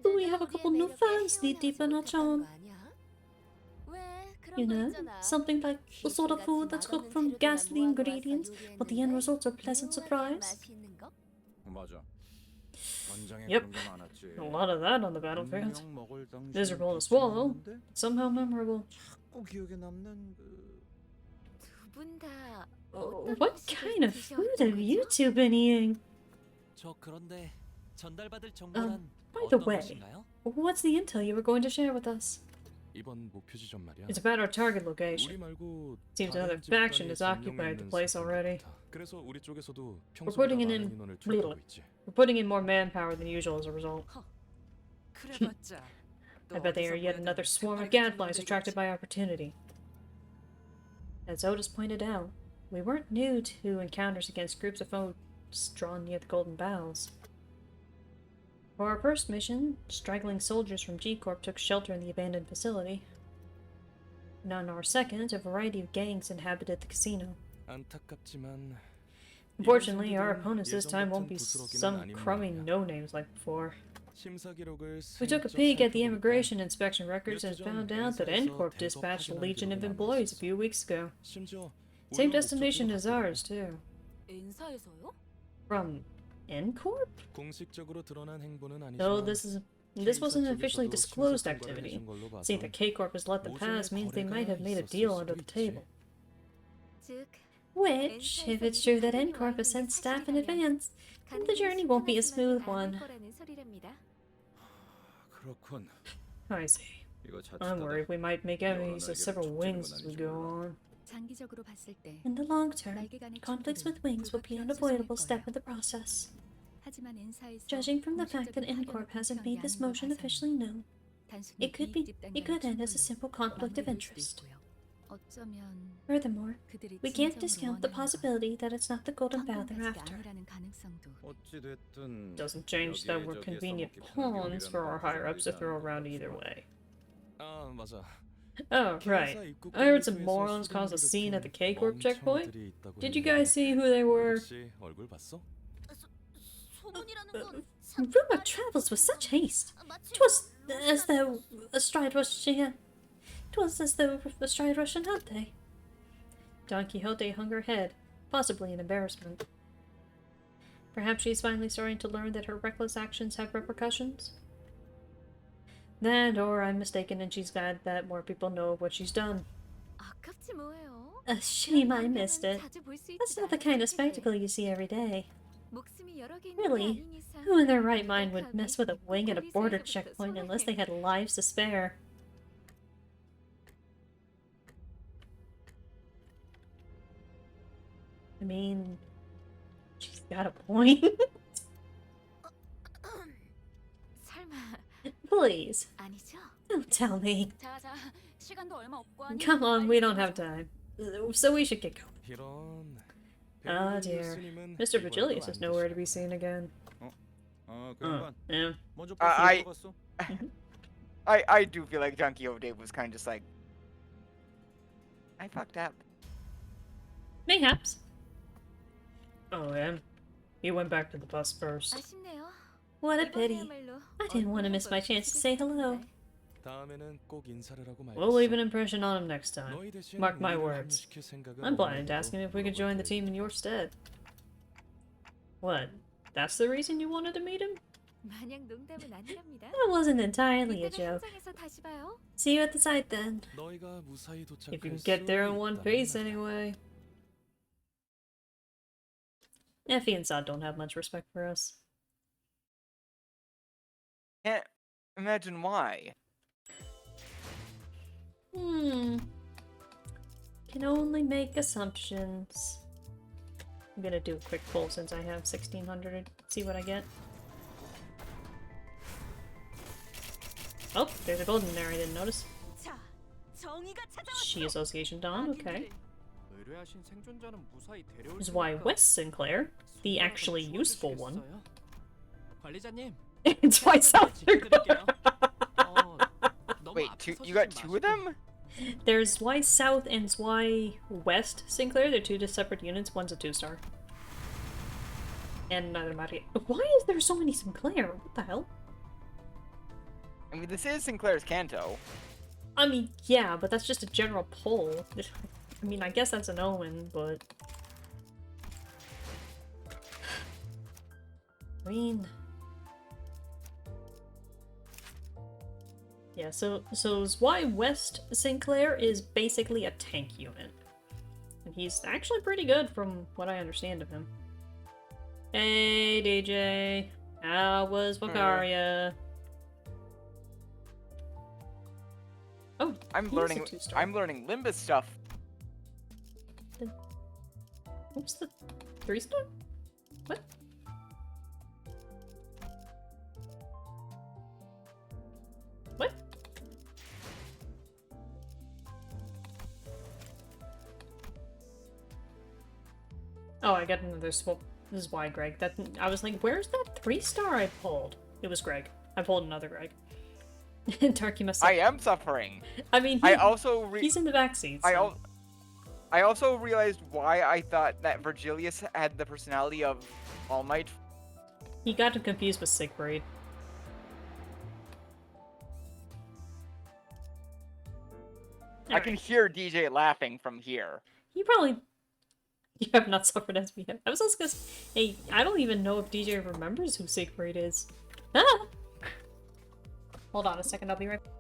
But we have a couple new fans knee deep in our charm. You know, something like the sort of food that's cooked from ghastly ingredients, but the end result's a pleasant surprise. 맞아. 원장에 Yep. 그런 게 많았지. A lot of that on the battlefield. 분명 먹을 당시에 Miserable to swallow, 있었는데 somehow memorable. 자꾸 기억에 남는 그 What kind of food have you two been eating? 저 그런데 전달받을 정보란 by the 어떤 way. 것인가요? What's the intel you were going to share with us? 이번 목표 지점 말이야. It's about our target 우리 location. 말고 Seems 다른 another faction 집단이 has occupied the 점령에 place 있는 already. 것 같아. 그래서 우리 쪽에서도 We're putting 평소보다 in 많은 인원을 little. 투입하고 있지. We're putting in more manpower than usual as a result. 그래봤자 I bet they are yet another swarm of gadflies attracted by opportunity. As Otis pointed out, we weren't new to encounters against groups of foes drawn near the Golden Bowels. For our first mission, straggling soldiers from K-Corp took shelter in the abandoned facility. And on our second, a variety of gangs inhabited the casino. 안타깝지만 Unfortunately, our opponents this time won't be some crummy no-names like before. 심사 기록을 We took a peek at the immigration inspection records and found out that K-Corp dispatched a legion of employees a few weeks ago. 심지어 Same destination as ours, too. 엔사에서요? From K-Corp? 공식적으로 드러난 행보는 No, 아니지만 this wasn't an officially disclosed activity. Seeing that K-Corp has let them pass means they might have made a deal under the table. 즉, Which, if it's true that K-Corp has sent staff in advance, then the journey won't be a smooth one. 거라는 소리랍니다. 그렇군. I see. 이거 I'm 자칫하다 worried we might make enemies of several wings as we go on. 장기적으로 봤을 때 In the long term, 날개간의 conflicts 충돌은 with wings will be an unavoidable step in the process. 하지만 엔사에서 Judging from the fact that 공식적인 K-Corp 파견을 hasn't 공표한 made this 게 아닌 motion 걸 officially known, 단순히 it could end as a 집단간의 simple 충돌로 conflict of 마무리될 수도 interest. 있고요. 어쩌면 Furthermore, 그들이 we can't 진정으로 discount the 원하는 건 possibility that it's not the Golden Bough they're 성공까지가 after. 아니라는 가능성도 어찌됐든 Doesn't change that we're convenient pawns for our higher-ups to throw around either way. 아 맞아. Oh, right. I heard some morons cause a scene at the K-Corp checkpoint. Did you guys see who they were? 혹시 얼굴 봤어? 소문이라는 건 Rumor travels with such haste. 'Twas as though astride Russian. 'Twas as though astride Russian Hunte. Don Quixote hung her head, possibly in embarrassment. Perhaps she's finally starting to learn that her reckless actions have repercussions? That, or I'm mistaken and she's glad that more people know of what she's done. 아깝지 뭐예요. A shame I missed it. That's not the kind of spectacle you see every day. Really? Who in their right mind would mess with a wing at a border checkpoint unless they had lives to spare? I mean, she's got a point. 설마 Please, 아니죠? don't tell me. 자자 시간도 얼마 없고 하니 Come on, we don't have time. So we should get going. 이런. Ah, dear. Mr. Virgilius is nowhere to be seen again. 아, 그런가? Yeah. 먼저 I- 버스 갔어? I do feel like Junkie O'Day was kind of just like, I fucked up. Mayhaps. Oh, yeah. He went back to the bus first. 아쉽네요. What a pity. 이번에야말로 I didn't want to miss my chance to say hello. 다음에는 꼭 인사를 하고 말겠어. We'll leave an impression on him next time. 너희 대신 Mark my 우리를 words. 합류시킬 생각은 I'm planning to 없는데도 ask him if we could join the 물어볼게. team in your stead. What? That's the reason you wanted to meet him? 마냥 농담은 아니랍니다. That wasn't entirely a 이따가 joke. 현장에서 다시 봐요. See you at the site then. 너희가 무사히 도착할 If you can get there in 수 one 있다면 piece 말이야. anyway. Effie and Sod don't have much respect for us. Can't imagine why. Can only make assumptions. I'm gonna do a quick pull since I have 1600. See what I get. Oh, there's a golden there I didn't notice. 자, She Association Dawn, okay. 의뢰하신 생존자는 무사히 데려올 Is why 테니까 West Sinclair, the actually useful one. 도와주시겠어요? 관리자님. It's why South 지켜드릴게요. 너무 Wait, 앞서서지 you got two of 마시고. them? There's Y South and Y West Sinclair. They're two separate units. One's a 2-star. And another Maria. Why is there so many Sinclair? What the hell? I mean, this is Sinclair's Kanto. I mean, yeah, but that's just a general poll. I mean, I guess that's an omen, but... I mean... Yeah, so Y West Sinclair is basically a tank unit. And he's actually pretty good from what I understand of him. Hey, DJ. How was Valkyria? Oh, I'm he's a learning. 2-star. I'm learning Limbus stuff. What's the 3-star? What? What? Oh, I got another smoke. This is why, Greg. That I was like, where's that 3-star I pulled? It was Greg. I pulled another Greg. Turkey must. I am suffering. I mean, I also he's in the backseat. I also realized why I thought that Virgilius had the personality of All Might. He got confused with Siegfried. I can hear DJ laughing from here. You probably... You have not suffered as we have. I was also gonna say, hey, I don't even know if DJ remembers who Siegfried is. Ah! Hold on a second, I'll be right back.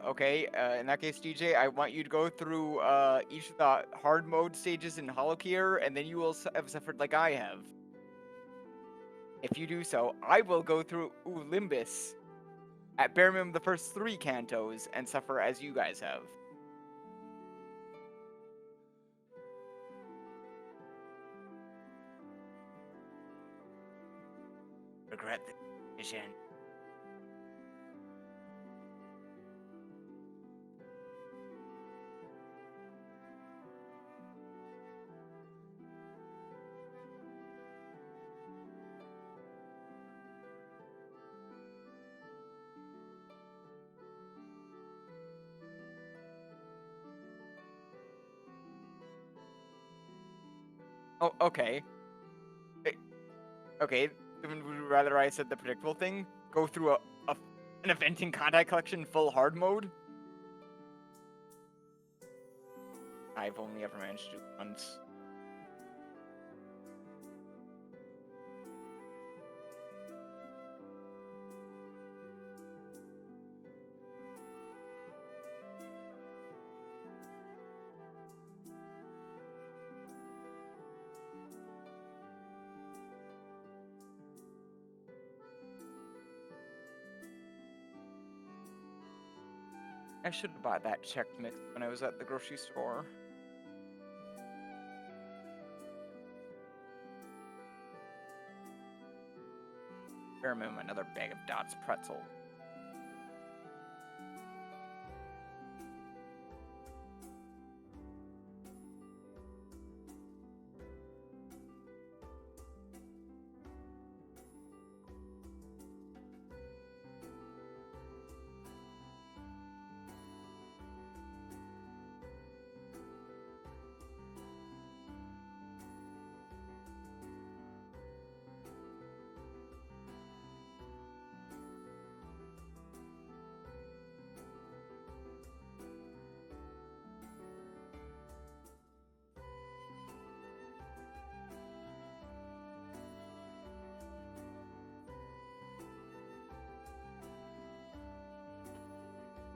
Okay, in that case, DJ, I want you to go through each of the hard mode stages in Holocure, and then you will have suffered like I have. If you do so, I will go through Limbus at bare minimum the first 3 cantos and suffer as you guys have. Regret the decision. Oh, okay. Okay, would you rather I said the predictable thing? Go through an eventing contact collection full hard mode? I've only ever managed to do it once. I should have bought that checked mix when I was at the grocery store. Bare minimum, another bag of Dots pretzel.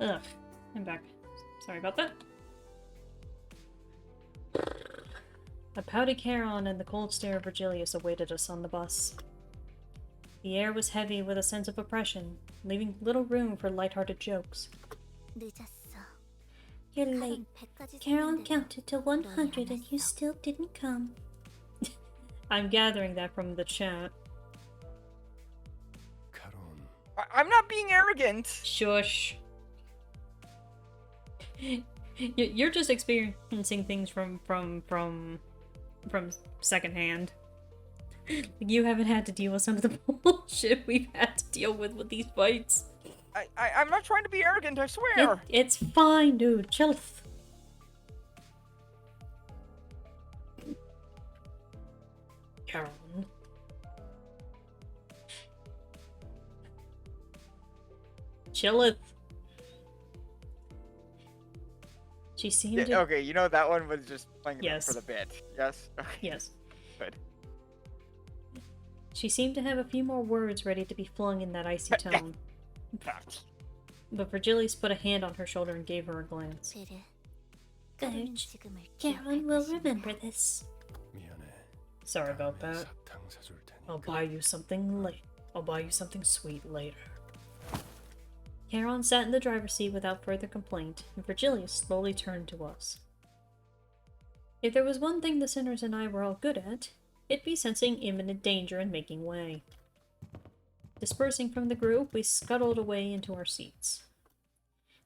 Ugh, I'm back. Sorry about that. A pouty Charon and the cold stare of Virgilius awaited us on the bus. The air was heavy with a sense of oppression, leaving little room for light-hearted jokes. 늦었어. You're late. Carolyn counted to 100 and you still didn't come. I'm gathering that from the chat. 카론, I'm not being arrogant. Shush. You're just experiencing things from secondhand. You haven't had to deal with some of the bullshit we've had to deal with these fights. I'm not trying to be arrogant, I swear. It's fine, dude. Chill. Carolyn. Chilleth. She seemed Yeah, to... okay, you know that one was just playing it Yes. for the bit. Yes? Okay. Yes. Good. She seemed to have a few more words ready to be flung in that icy tone. But Virgilius put a hand on her shoulder and gave her a glance. Urge. Carolyn will remember this. 미안해. Sorry about 다음에 that. 사탕 사줄 I'll 테니까. buy you something late. I'll buy you something sweet later. Carolyn sat in the driver's seat without further complaint, and Virgilius slowly turned to us. If there was one thing the sinners and I were all good at, it'd be sensing imminent danger and making way. Dispersing from the group, we scuttled away into our seats,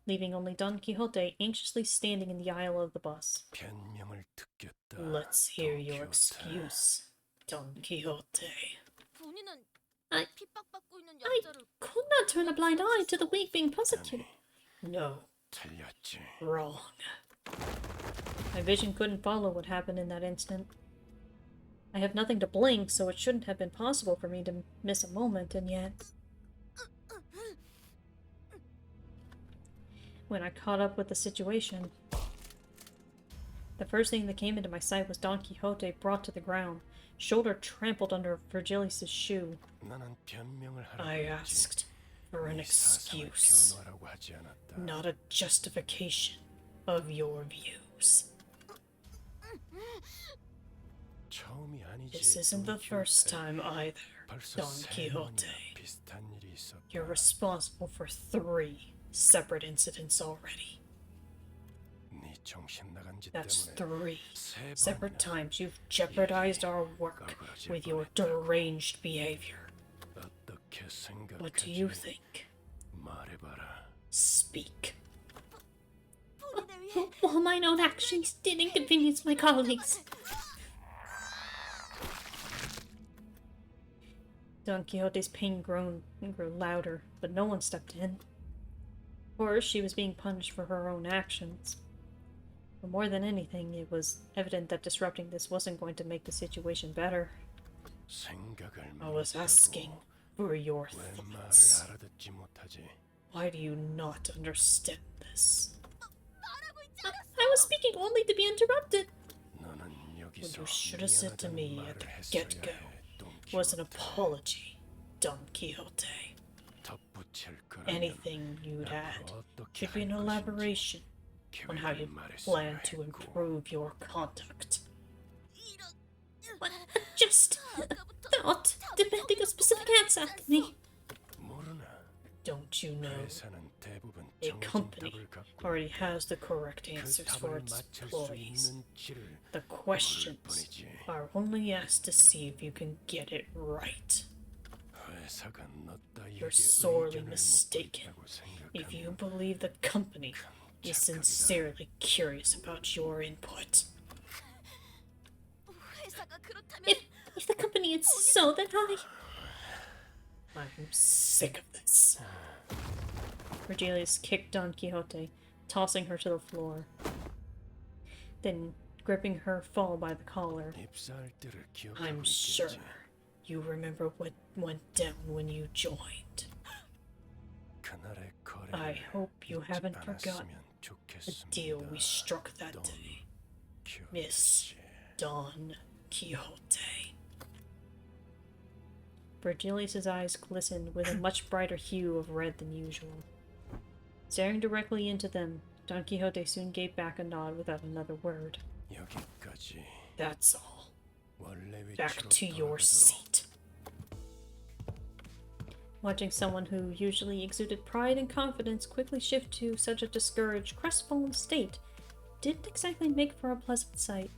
leaving only Don Quixote anxiously standing in the aisle of the bus. 변명을 듣겠다. Let's hear Don your Quixote. excuse, Don Quixote. 본인은 I 핍박받고 있는 I 약자를 could not turn a blind eye to the weak being persecuted. No, 틀렸지. wrong. My vision couldn't follow what happened in that instant. I have nothing to blink, so it shouldn't have been possible for me to miss a moment, and yet... When I caught up with the situation, the first thing that came into my sight was Don Quixote brought to the ground, shoulder trampled under Virgilius' shoe. 나는 변명을 하라고 I 했지. asked for an 네 사상을 excuse, 변호하라고 하지 않았다. not a justification of your views. 처음이 아니지. This isn't the Don first Quixote. time either, 벌써 Don 세 Quixote. 번이나 비슷한 일이 있었다. You're responsible for 3 separate incidents already. 네 정신 나간 짓 That's 때문에 3 세 separate 번이나 times you've jeopardized our work with your deranged behavior. 어떻게 What do you 생각하지? think? 말해봐라. Speak. While my own actions did inconvenience my colleagues. Don Quixote's pain grew louder, but no one stepped in. Of course, she was being punished for her own actions. But more than anything, it was evident that disrupting this wasn't going to make the situation better. 생각을 I was asking for your 왜 말을 thoughts. 알아듣지 못하지? Why do you not understand this? I was speaking only to be interrupted. 너는 여기서 What you should have said to 미안하다는 me 말을 at the 했어야 get-go 해, Don was an Quixote. apology, Don Quixote. 덧붙일 거라면 Anything you'd add 앞으로 어떻게 should be an 할 것인지 elaboration on how you 계획을 말했어야 plan to 했고. improve your conduct. What? Just thought, demanding a specific answer at me. 모르나? Don't you know 회사는 대부분 a 정해진 company 답을 갖고 already has the correct 그 answers for 답을 its 맞출 수 employees? 있는지를 The 모를 questions 뿐이지. are only asked to see if you can get it right. 회사가 너 따위에게 You're sorely 의견을 묻고 mistaken 있다고 if you 생각하면 believe the company 큰 is 착각이다. sincerely curious about your input. 회사가 그렇다면 If the company insists so, then I'm sick of this. Virgilius kicked Don Quixote, tossing her to the floor. Then, gripping her full by the collar, 입사할 때를 기억하고 I'm sure 있겠지. you remember what went down when you joined. 그날의 거래를 I hope you 잊지 haven't forgotten 않았으면 the 좋겠습니다. deal we struck that Don day, Quixote Miss 씨. Don Quixote. Virgilius's eyes glistened with a much brighter hue of red than usual. Staring directly into them, Don Quixote soon gave back a nod without another word. 여기까지. That's all. 원래 Back 위치로 to your 돌아가도록. seat. Watching someone who usually exuded pride and confidence quickly shift to such a discouraged, crestfallen state didn't exactly make for a pleasant sight.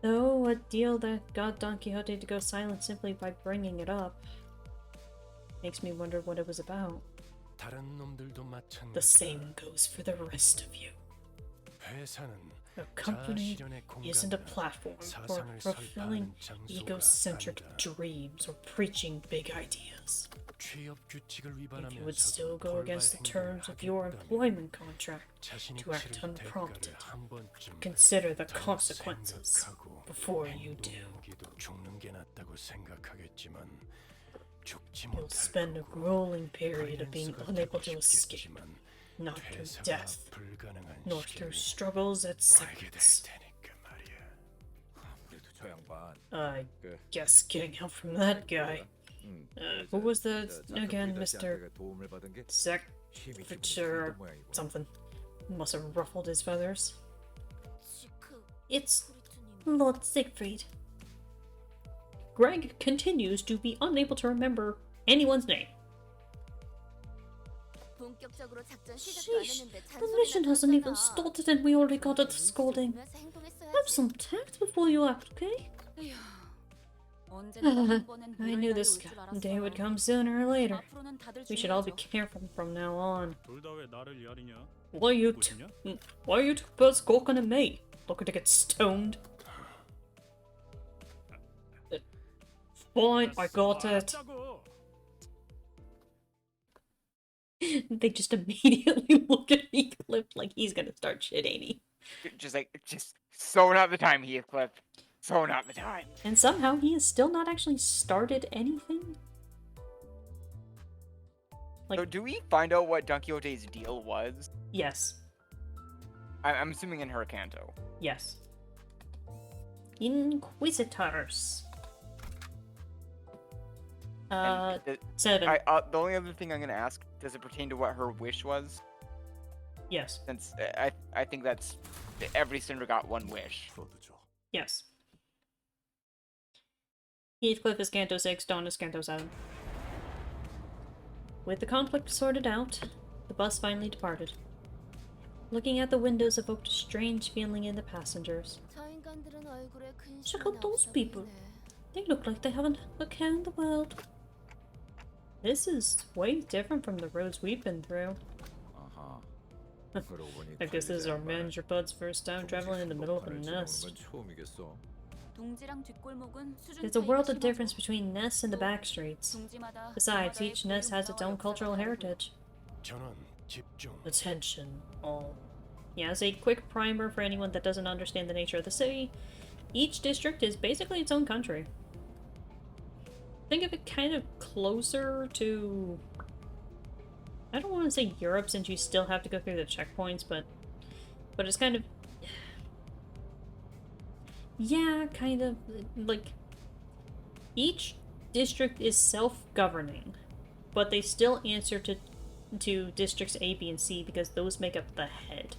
Though a deal that got Don Quixote to go silent simply by bringing it up makes me wonder what it was about. 다른 놈들도 The 마찬가지다. same goes for the rest of you. 회사는 A company 자아실현의 isn't a 공간이다. platform for 사상을 fulfilling 설파하는 장소가 egocentric 아니다. dreams or preaching big ideas. 취업 규칙을 If you would 위반하면서도 still go 돌발 against the 행동을 terms of your 하겠다면 employment contract, 자신이 to act 치를 unprompted, 대가를 한 번쯤 consider the 더 consequences 생각하고 before you do. 행동하기도 죽는 게 낫다고 생각하겠지만 죽지 You'll 못할 spend a 거고 grueling period of being 바이런스가 unable 되고 to escape, 싶겠지만 not through 퇴사가 death, 불가능한 nor through 시기를 struggles at 알게 될 seconds. 테니까 말이야. 그래도 저 양반. I 그, guess getting help from that guy. Who was that again, Mr. 도움을 받은 게 Sec 힘이 Future 기분이 모양이고. something? Must have ruffled his feathers. 시크 It's 브리트님. Lord Siegfried. Greg continues to be unable to remember anyone's name. 본격적으로 작전 시작도 안 Sheesh, 했는데 the mission hasn't even 잔소리나 started and we already got a scolding. 들으면서 행동했어야지. Have some tact before you act, okay? I knew this day would come sooner or later. We should all be careful from now on. 둘 다 왜 나를 야리냐? Why you why are you two birds gawking at me? Looking to get stoned? Fine, I got it. 알았다고. They just immediately look at Heathcliff like he's gonna start shit, ain't he? Just so not the time, Heathcliff. So not the time. And somehow he has still not actually started anything? Like, So do we find out what Don Quixote's deal was? yes. I'm assuming in Hurricanto. Yes. Inquisitors. And 7. the only other thing I'm gonna ask, does it pertain to what her wish was? Yes. Since I think that's every Cinder got one wish. 풀어도 줘. Yes. Heathcliff is Canto 6, Dawn is Canto 7. With the conflict sorted out, the bus finally departed. Looking at the windows evoked a strange feeling in the passengers. 저 인간들은 얼굴에 Check 근심이 out those 없어 people. 보이네. They look like they haven't a care in the world. This is way different from the roads we've been through. 아하. 그러고 보니 I guess this is our 관리자 manager Bud's first time traveling in the middle of a 판을 nest. 지나오는 건 처음이겠어. There's a world of difference between nests and the back streets. Besides, each nest has its own cultural heritage. 전원 집중. Attention, all. Yeah, as a quick primer for anyone that doesn't understand the nature of the city, each district is basically its own country. Think of it kind of closer to... I don't want to say Europe since you still have to go through the checkpoints, but it's kind of... Yeah, kind of. Like, each district is self-governing, but they still answer to districts A, B, and C because those make up the head,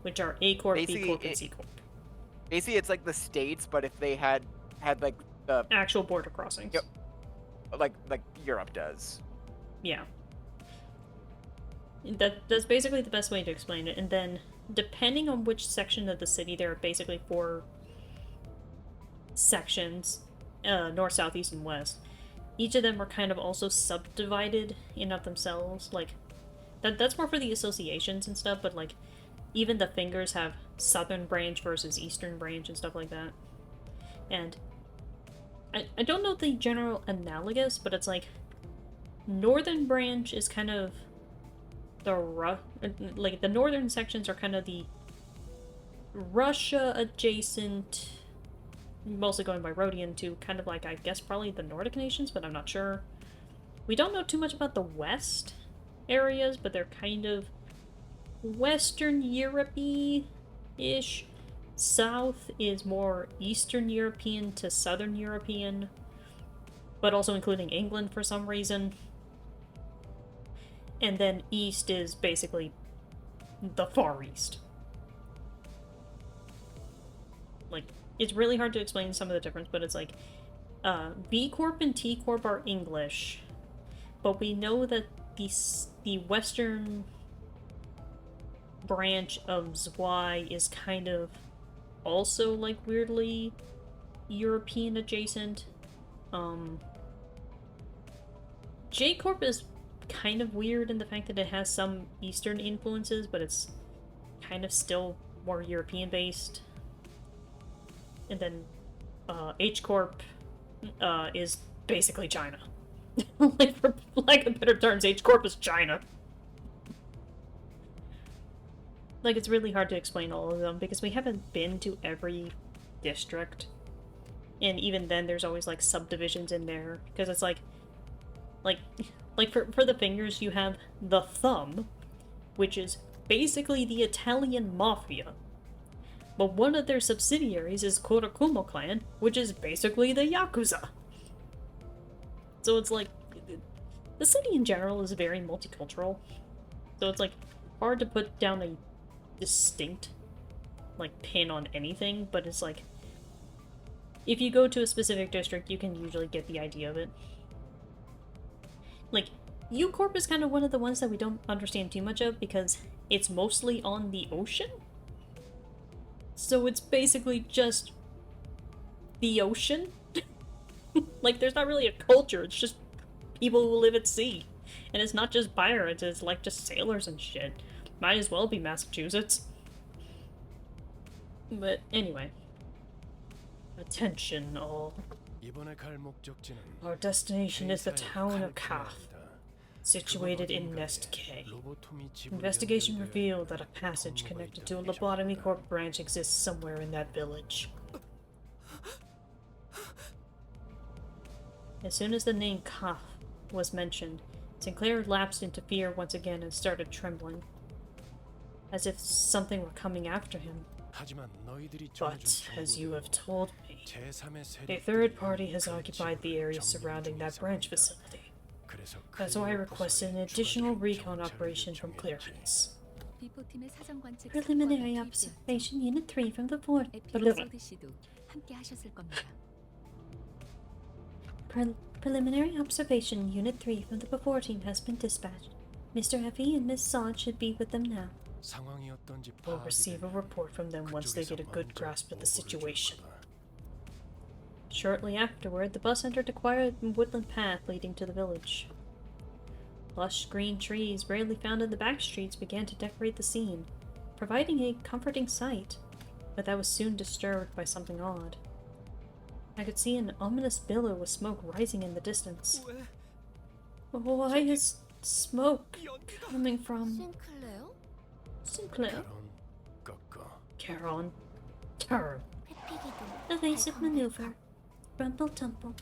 which are A Corp, B Basically, Corp, and C Corp. Basically, it's like the states, but if they had like the Actual border crossings. Yep. like Europe does. Yeah. That's basically the best way to explain it. And then, depending on which section of the city, there are basically 4 sections, north, south, east, and west. Each of them are kind of also subdivided in of themselves. Like, that's more for the associations and stuff, but like, even the fingers have southern branch versus eastern branch and stuff like that. And I don't know the general analogous, but it's like, northern branch is kind of like the northern sections are kind of the Russia adjacent, mostly going by Rhodian, to kind of like, I guess, probably the Nordic nations, but I'm not sure. We don't know too much about the west areas, but they're kind of Western Europe-y-ish. South is more Eastern European to Southern European, but also including England for some reason. And then East is basically the Far East. Like, it's really hard to explain some of the difference, but it's like, B Corp and T Corp are English. but we know that the western branch of Zwei is kind of also like weirdly European adjacent. K-Corp is kind of weird in the fact that it has some Eastern influences, but it's kind of still more European based. And then H-Corp is basically China. Like, for lack of better terms, H-Corp is China. Like, it's really hard to explain all of them because we haven't been to every district. And even then, there's always, like, subdivisions in there. Because it's like for the fingers, you have the Thumb, which is basically the Italian Mafia. But one of their subsidiaries is Kurakumo Clan, which is basically the Yakuza. So it's like, the city in general is very multicultural. So it's like, hard to put down a distinct, like, pin on anything, but it's like, if you go to a specific district, you can usually get the idea of it. Like, U-Corp is kind of one of the ones that we don't understand too much of because it's mostly on the ocean. So it's basically just the ocean. Like, there's not really a culture, it's just people who live at sea. And it's not just pirates, it's like just sailors and shit. Might as well be Massachusetts. But anyway. Attention all. 이번에 갈 목적지는 Our destination is the K-사의 town of Kaf, 칼리토입니다. situated in 그곳 Nest 어딘가에 K. 로보톰이 지불을 Investigation 연결되어 revealed that a passage connected to a Lobotomy Corp branch exists somewhere in that village. As soon as the name Kaf was mentioned, Sinclair lapsed into fear once again and started trembling, as if something were coming after him. 하지만 너희들이 But, 전해준 as you have told me, 제3의 a 세력들이 third party has 그 occupied the 지역을 area 점령 surrounding that 중인 branch 상황이다. facility. 그래서 That's why I 클리어 requested an 부서에 additional 추가적인 recon 정찰을 operation from 요청했지. clearance. 비포팀의 사정 관측 Preliminary 성과가 observation unit 3 from the board. 에피소드 씨도 함께 하셨을 겁니다. Preliminary observation unit 3 from the before team has been dispatched. Mr. Effie and Miss Sod should be with them now. 상황이 어떤지 We'll 파악이 receive a 되면 report from them once they get a 그쪽에서 good 먼저 grasp of the 보고를 줄 situation. 거다. Shortly afterward, the bus entered a quiet woodland path leading to the village. Lush green trees, rarely found in the back streets, began to decorate the scene, providing a comforting sight, but that was soon disturbed by something odd. I could see an ominous billow of smoke rising in the distance. Why is smoke coming from 싱클레어? Sinclair? 결혼 꺾어 Charon. Turn. 회피기도 Evasive maneuver. Rumble tumble.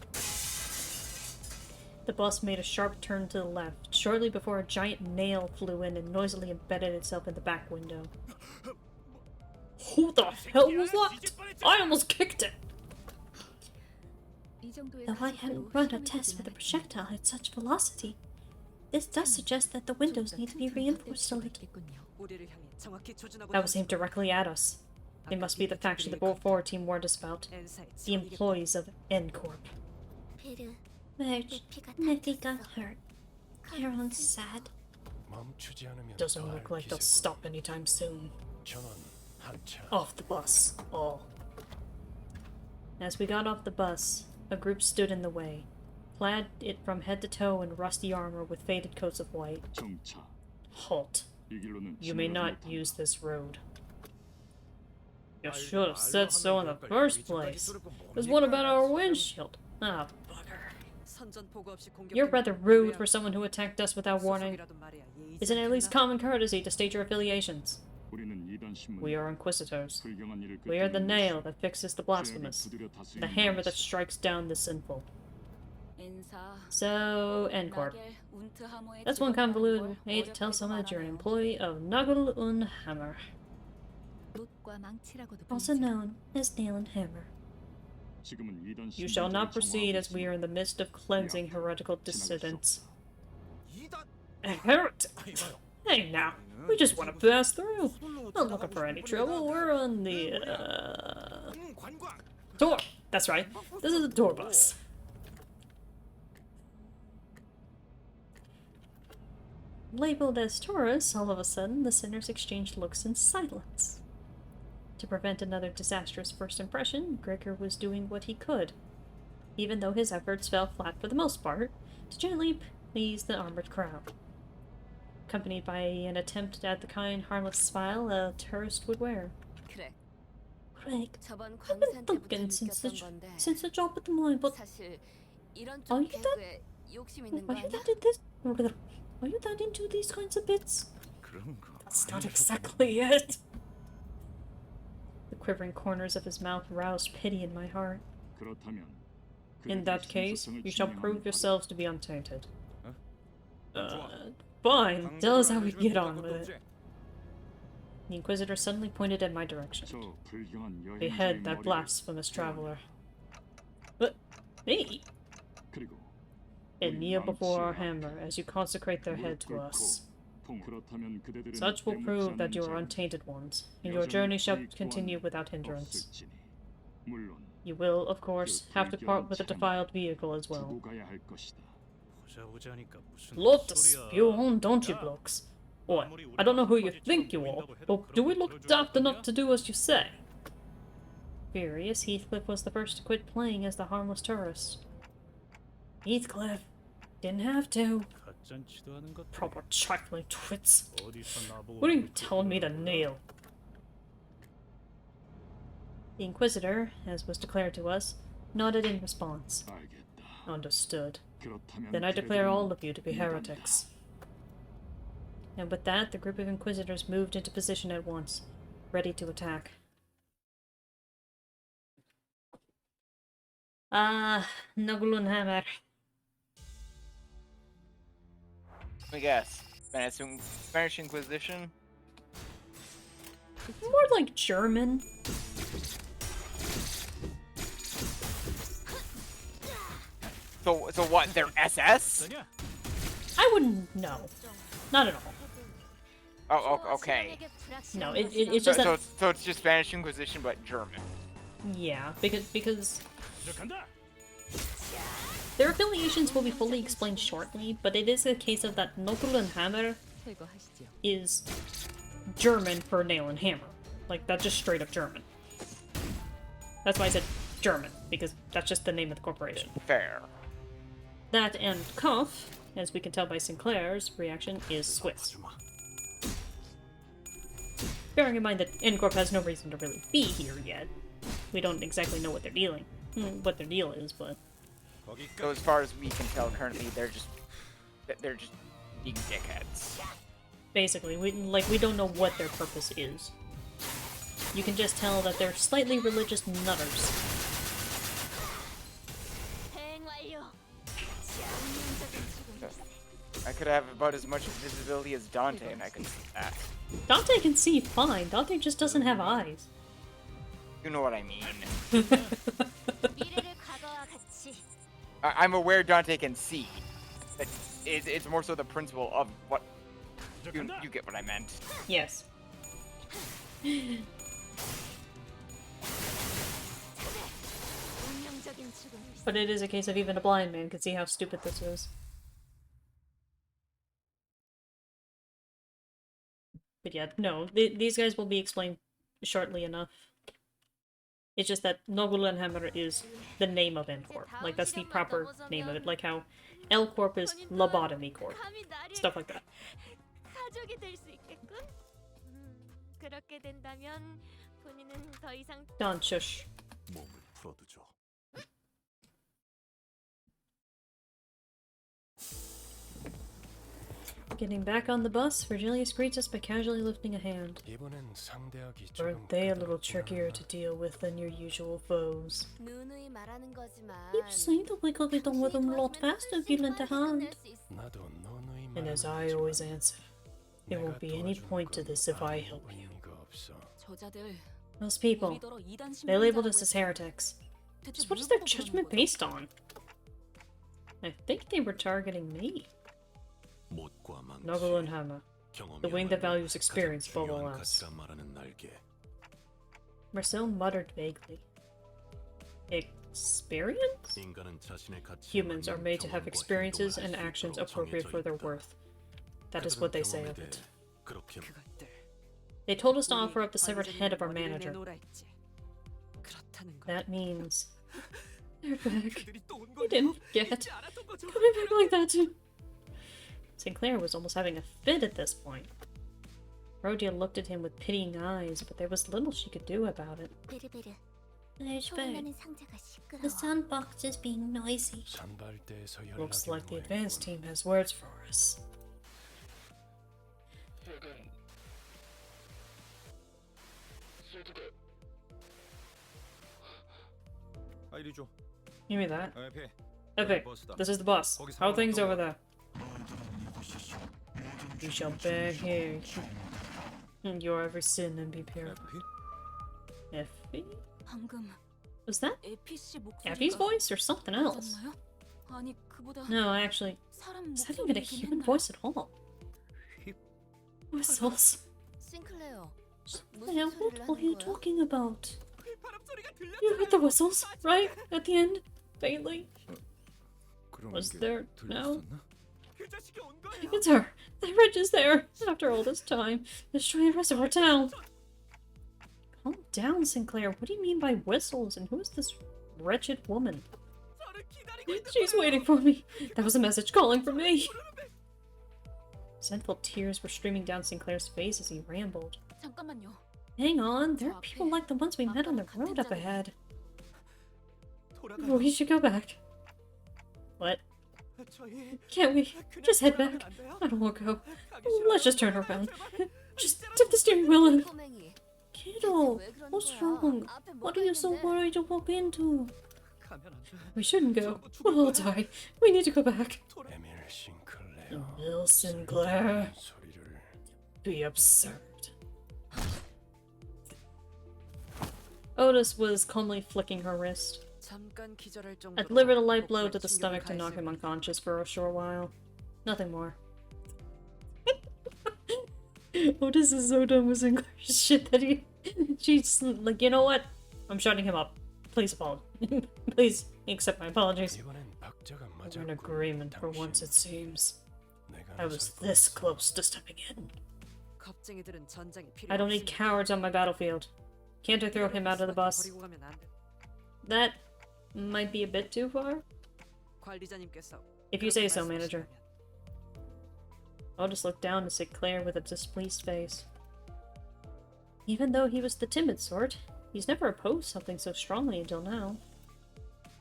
The bus made a sharp turn to the left, shortly before a giant nail flew in and noisily embedded itself in the back window. Who the hell was that? I almost kicked it! 이 정도의 Though I 가속도로 hadn't run a 실험이 test 되진 with a 않았군요. projectile at such velocity, this does suggest that the windows need to be reinforced a little. That was aimed directly at us. It must be the faction the Bull 4 team warned us about. The employees of N-Corp. 페르 Merge, Nettie got hurt. Charon's sad. 멈추지 않으면 Doesn't 더할 look like they'll 기세고. stop anytime soon. 전원 한차 Off the bus, all. As we got off the bus, a group stood in the way, clad it from head to toe in rusty armor with faded coats of white. 정차. Halt. 이 길로는 You may 지나가지 not 못한다. use this road. You should have said so in the first place. There's one about our windshield. Ah, bugger. You're rather rude for someone who attacked us without warning. Isn't it at least common courtesy to state your affiliations? 우리는 이단 신문. We are inquisitors. 불경한 일을 We are the 끄집어내는 nail 것이 that fixes the 죄악을 blasphemous, 두드려 다스리는 the hammer that 것이. strikes down the sinful. 인사. So, N-Corp. 나겔 운트하모의 That's one 직업이라는 convoluted 걸 way to tell 어렵게도 someone that you're an 말하네요. employee of Nagel und Hammer, 롯과 망치라고도 also 불리죠. known as Nail and Hammer. 지금은 이단 You shall not 신문들을 proceed 정화하고 as we are in the midst of cleansing heretical dissidents. 이단 A heretic? 이봐요. Hey now, we just want to pass through. Not looking for any trouble. We're on the, 관광. tour. That's right. This is a tour bus. Labeled as tourists, all of a sudden the sinners exchanged looks in silence. To prevent another disastrous first impression, Gregor was doing what he could, even though his efforts fell flat for the most part, to gently please the armored crowd. Accompanied by an attempt at the kind, harmless smile a tourist would wear. 그래. Greg, 저번 I've been 광산 때부터 thinking since 느꼈던 건데 the job at the mine, but 사실 이런 are 쪽 you that- 개그에 욕심 있는 거 are you 아니야? that in this? Are you that into these kinds of bits? 그런 거. That's not exactly it. The quivering corners of his mouth roused pity in my heart. 그렇다면 In that case, 순서성을 you shall 증명하는 prove 바다. yourselves to be untainted. Fine, tell us how we get on with it. The Inquisitor suddenly pointed in my direction. 저 불경한 Behead 여행자의 that 머리를 blasphemous traveler. But me? 그리고 And kneel before our hammer as you consecrate their head to us. 그렇다면 그대들은 Such will 대목지 prove that 않는 you are 자는 untainted ones, and your 여전히 journey shall 불의고한 continue without hindrance. 없을지니. 물론 You will, of course, have to part with a defiled vehicle as well. 두고 가야 할 것이다. 보자보자니까 무슨 Love to 소리야. spew on, don't you, blokes? What? I don't know who you think you are, but do we look daft enough to do as you say? Furious, Heathcliff was the first to quit playing as the harmless tourist. Heathcliff, didn't have to. 가짠치도 않은 것. Proper trifling twits. 어디서 나보고 What are you telling me to kneel? The Inquisitor, as was declared to us, nodded in response. 알겠다. Understood. 그렇다면 Then I declare 그대들은 all of you to be 이단다. heretics. And with that, the group of Inquisitors moved into position at once, ready to attack. Nagulun Hammer. Let me guess. Spanish Inquisition? More like German. So what? They're SS? I wouldn't know. Not at all. Oh, okay. No, it's just that. So it's just Spanish Inquisition, but German. Yeah, because their affiliations will be fully explained shortly, but it is a case of that Nagulun Hammer 퇴거하시죠. is German for nail and hammer. Like, that's just straight up German. That's why I said German, because that's just the name of the corporation. Fair. That and Cuff, as we can tell by Sinclair's reaction, is Swiss. Bearing in mind that K-Corp has no reason to really be here yet. We don't exactly know what they're dealing, what their deal is, but So as far as we can tell currently, they're just being dickheads. basically, we don't know what their purpose is. You can just tell that they're slightly religious nutters. I could have about as much visibility as Dante, and I could see that. Dante can see fine. Dante just doesn't have eyes. You know what I mean. I'm aware Dante can see. But it's more so the principle of what... You get what I meant. Yes. But it is a case of even a blind man can see how stupid this is. But yeah, no, these guys will be explained shortly enough. It's just that Nogulenhammer is the name of N-Corp. Like, that's the proper name of it. Like how L-Corp is Lobotomy Corp. Stuff like that. 가족이 될 수 있겠군. 그렇게 된다면 본인은 더 이상 Don, shush. 몸을 풀어두죠. Getting back on the bus, Virgilius greets us by casually lifting a hand. 이번엔 상대하기 Aren't 조금 they a little 까다롭긴 trickier to 하나. deal with than your usual foes? 누누이 말하는 거지만 You say that we could get on with them a lot faster if you lent a hand. 나도 너누이 And as 말하는 I always 거지만 answer, there 내가 won't be any 도와줄 point to 건 this if I 아무 help you. 의미가 없어. 저자들 Those people, 우리더러 이단 they labeled us 신문자라고 as 해서 heretics. 대체 So what is 뭘 their 보고 그러는 judgment 거죠? based on? I think they were targeting me. 못과 망치, Noggle and Hammer. The wing that values experience above all else. Marcel muttered vaguely. Experience? Humans are made to have experiences and actions appropriate for their worth. That is what they say of it. 그렇게 그것들. They told us to offer up the severed head of our manager. 내놓으라 했지. 그렇다는 거. That means they're back. 그들이 또 온 We 거예요. didn't forget. 잊지 않았던 거죠. Coming back like that too. Sinclair was almost having a fit at this point. Rhodia looked at him with pitying eyes, but there was little she could do about it. 베르베르. There's 소문나는 상자가 시끄러워. The sandbox is being noisy. 산발대에서 Looks 연락이 like the 온 advanced 모양이군. team has words for us. 아 이리 줘. Give me that. 배. Okay, this is the boss. How are things over there? You shall bear here your every sin and be pure. Effie? 방금 Was that 에피 씨 목소리가 Effie's voice or something else? 맞았나요? 아니 그보다 No, actually, 사람 is that even a 목소리이긴 human 했나요? voice at all? Whistles. 싱클레어. Yeah, what are you talking about? 바람 소리가 들려. You heard the whistles, right? At the end? Faintly? 그런 Was 게 there no? 들렸었나? 그 자식이 온 거예요. It's her! The wretch is there! After all this time, destroying the rest of our town! Calm down, Sinclair. What do you mean by whistles? And who is this wretched woman? 저를 기다리고 있는 She's 거예요. waiting for me! That was a message calling for me! Resentful tears were streaming down Sinclair's face as he rambled. 잠깐만요. Hang on, there are people like the ones we met on the road up ahead. 돌아가요. We should go back. What? 저희 Can't we? 그냥 Just head back. 돌아가면 안 돼요? I don't want to go. 가기 싫어요. Let's just turn around. Just tip the steering wheel in. 꼬맹이. Kiddo, 왜 그러는 what's 거야? wrong? 앞에 What 뭐가 are you so 있는데? worried to walk into? 가면 안 돼. We shouldn't go. We'll all die. We need to go back. 에밀 싱클레어. Bill Sinclair. 소리를 Be absurd. Otis was calmly flicking her wrist. 잠깐 기절할 정도로 I delivered a light blow to 목발 the 충격을 stomach to knock him 가했을 unconscious for a short while. Nothing more. Otis is so dumb with Sinclair's shit that she's like, you know what? I'm shutting him up. Please apologize. Please accept my apologies. 이번엔 박자가 We're in 맞았군. agreement for 당신. once, it seems. 내가 I was 나설 this 거였어. close to stepping in. 겁쟁이들은 전장이 필요 I don't need 없습니다. cowards on my battlefield. Can't I throw him out of the bus? 버리고 가면 안 돼. That might be a bit too far. 관리자님께서 If you say 그렇게 so, manager. 말씀하신다면. Otis looked down to Sinclair with a displeased face. Even though he was the timid sort, he's never opposed something so strongly until now.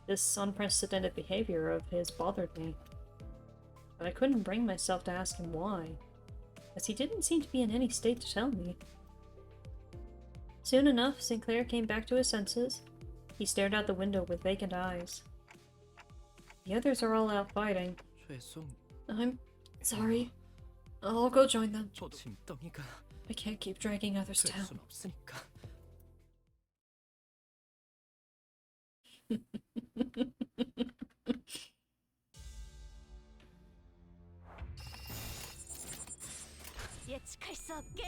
This unprecedented behavior of his bothered me. But I couldn't bring myself to ask him why, as he didn't seem to be in any state to tell me. Soon enough, Sinclair came back to his senses. He stared out the window with vacant eyes. The others are all out fighting. 죄송. I'm sorry. I'll go join them. 짐덩이가 I can't keep dragging others 될 down. 순 없으니까. 예측할 수 없게.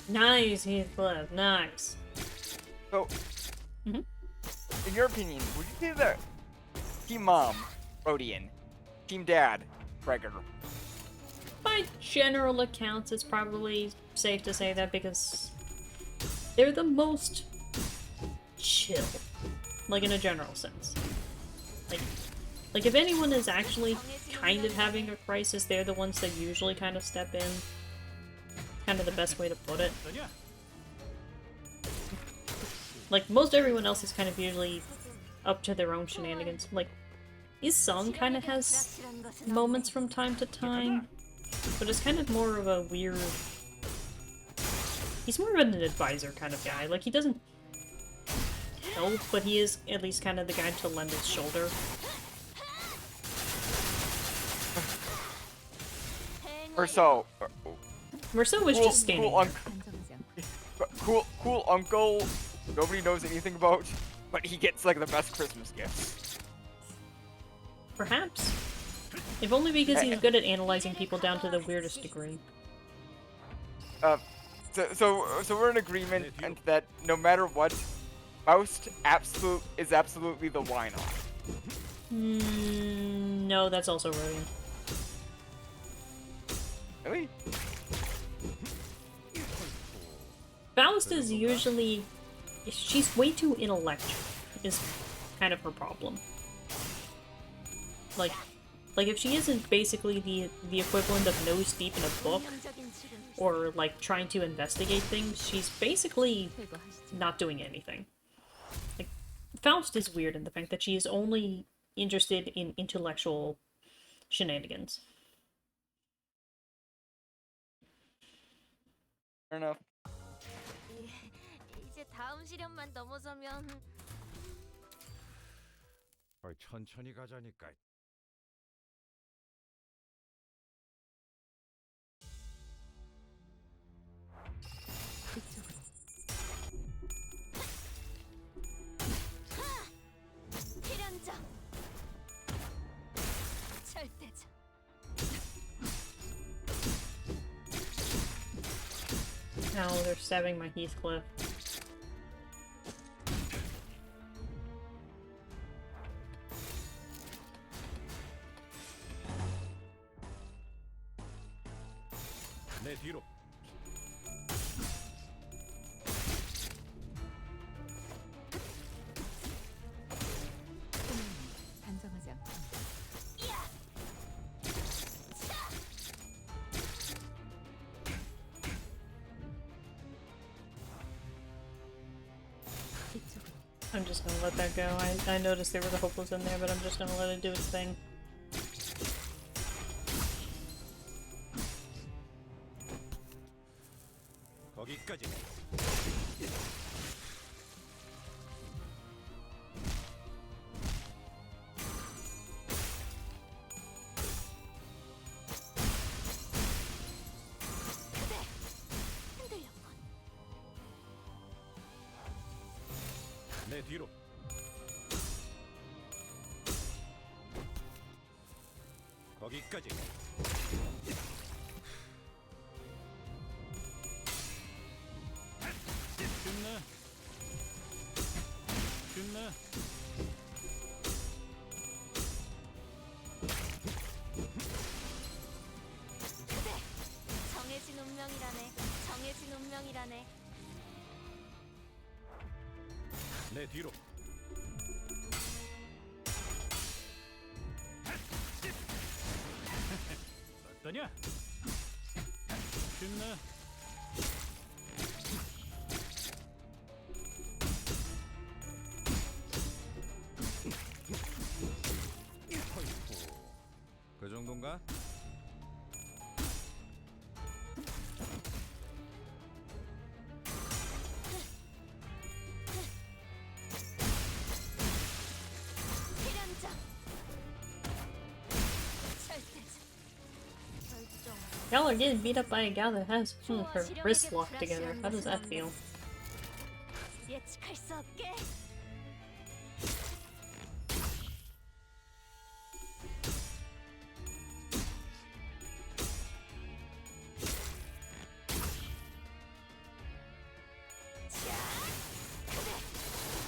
Nice, Heathcliff. Nice. So, Mhm. in your opinion, would you say that Team Mom, Rodian, Team Dad, Gregor, By general accounts, it's probably safe to say that because they're the most chill. Like, in a general sense. Like if anyone is actually kind of having a crisis, they're the ones that usually kind of step in. Kind of the best way to put it. Like, most everyone else is kind of usually up to their own shenanigans. Like, Isung kind of has moments from time to time, but it's kind of more of a weird... He's more of an advisor kind of guy. Like, he doesn't help, but he is at least kind of the guy to lend his shoulder. or so? Marcel was just standing cool, there. cool uncle. Nobody knows anything about, but he gets like the best Christmas gifts. Perhaps. If only because he's good at analyzing people down to the weirdest degree. So we're in agreement and that no matter what, Faust is absolutely the why not. No, that's also Rodian. Really? Faust is usually... she's way too intellectual, is kind of her problem. Like if she isn't basically the equivalent of nose deep in a book, or like trying to investigate things, she's basically not doing anything. Like, Faust is weird in the fact that she is only interested in intellectual shenanigans. Fair enough. 이제 다음 시련만 넘어서면 천천히 가자니까. 필연적 절대적 Now they're stabbing my Heathcliff. 내 뒤로. 단정하지 않고. I'm just gonna let that go. I noticed there was a hopeless in there, but I'm just gonna let it do its thing. 거기까지. 내 뒤로. 거기까지. 끝나. 끝나. 정해진 운명이라네. 정해진 운명이라네. 내 뒤로. 어떠냐? 끝나. 그 정도인가? 필연적 절대적 결정 Y'all are getting beat up by a gal that has her wrists locked together. How does that feel? 예측할 수 없게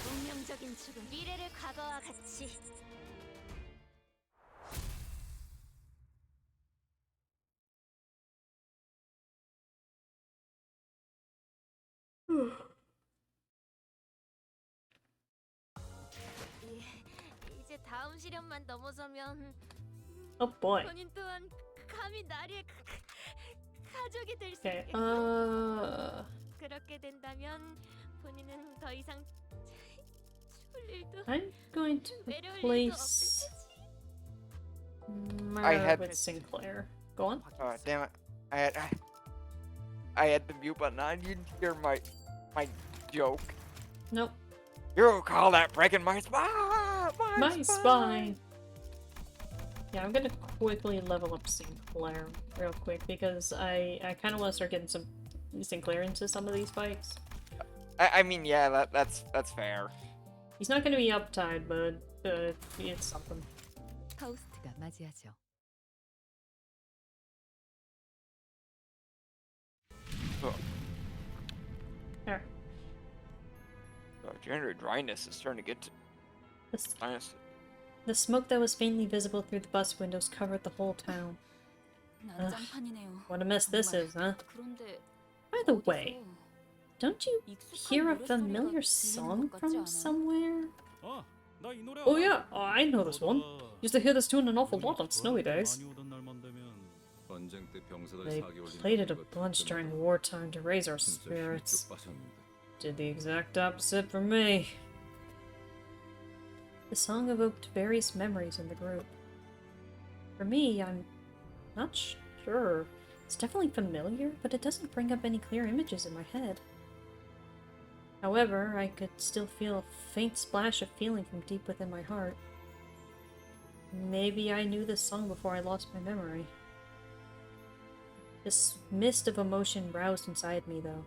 운명적인 죽음 미래를 과거와 같이 이제 다음 시련만 넘어서면 Oh boy. 본인 또한 감히 나리의 가족이 될 수 Okay, 있게 그렇게 된다면 본인은 더 이상 죽을 일도 I'm going to 외로울 일도 replace 없을 테지. Myrrh with Sinclair. Go on. Oh damn it! I had the mute button on. You didn't hear my joke. Nope. You call that breaking my spine? My spine! Yeah, I'm gonna quickly level up Sinclair real quick because I kind of want to start getting some Sinclair into some of these fights. I mean, yeah, that's fair. He's not gonna be uptied, but it's something. 파우스트가 맞이하죠. Oh, There. gender dryness is starting to get to The, s- sinus. the smoke that was faintly visible through the bus windows covered the whole town. 난장판이네요. What a mess this 정말. is, huh? 그런데 By the 어디서 way, don't you 익숙한 hear a 노랫소리가 familiar 들리는 song 것 같지 from 않아요? somewhere? 어, 나 이 노래 Oh 알아. yeah, oh, I know this one. Used to hear this tune an awful lot on snowy days. 많이 오던 날만 되면 전쟁 때 병사들 They 사기 올린 played it a 노래가 bunch 들을 during 때마다 wartime to raise our 진짜 힘이 spirits. 쭉 빠졌는데. Did the exact opposite for me. The song evoked various memories in the group. For me, I'm not sure. It's definitely familiar, but it doesn't bring up any clear images in my head. However, I could still feel a faint splash of feeling from deep within my heart. Maybe I knew this song before I lost my memory. This mist of emotion roused inside me, though.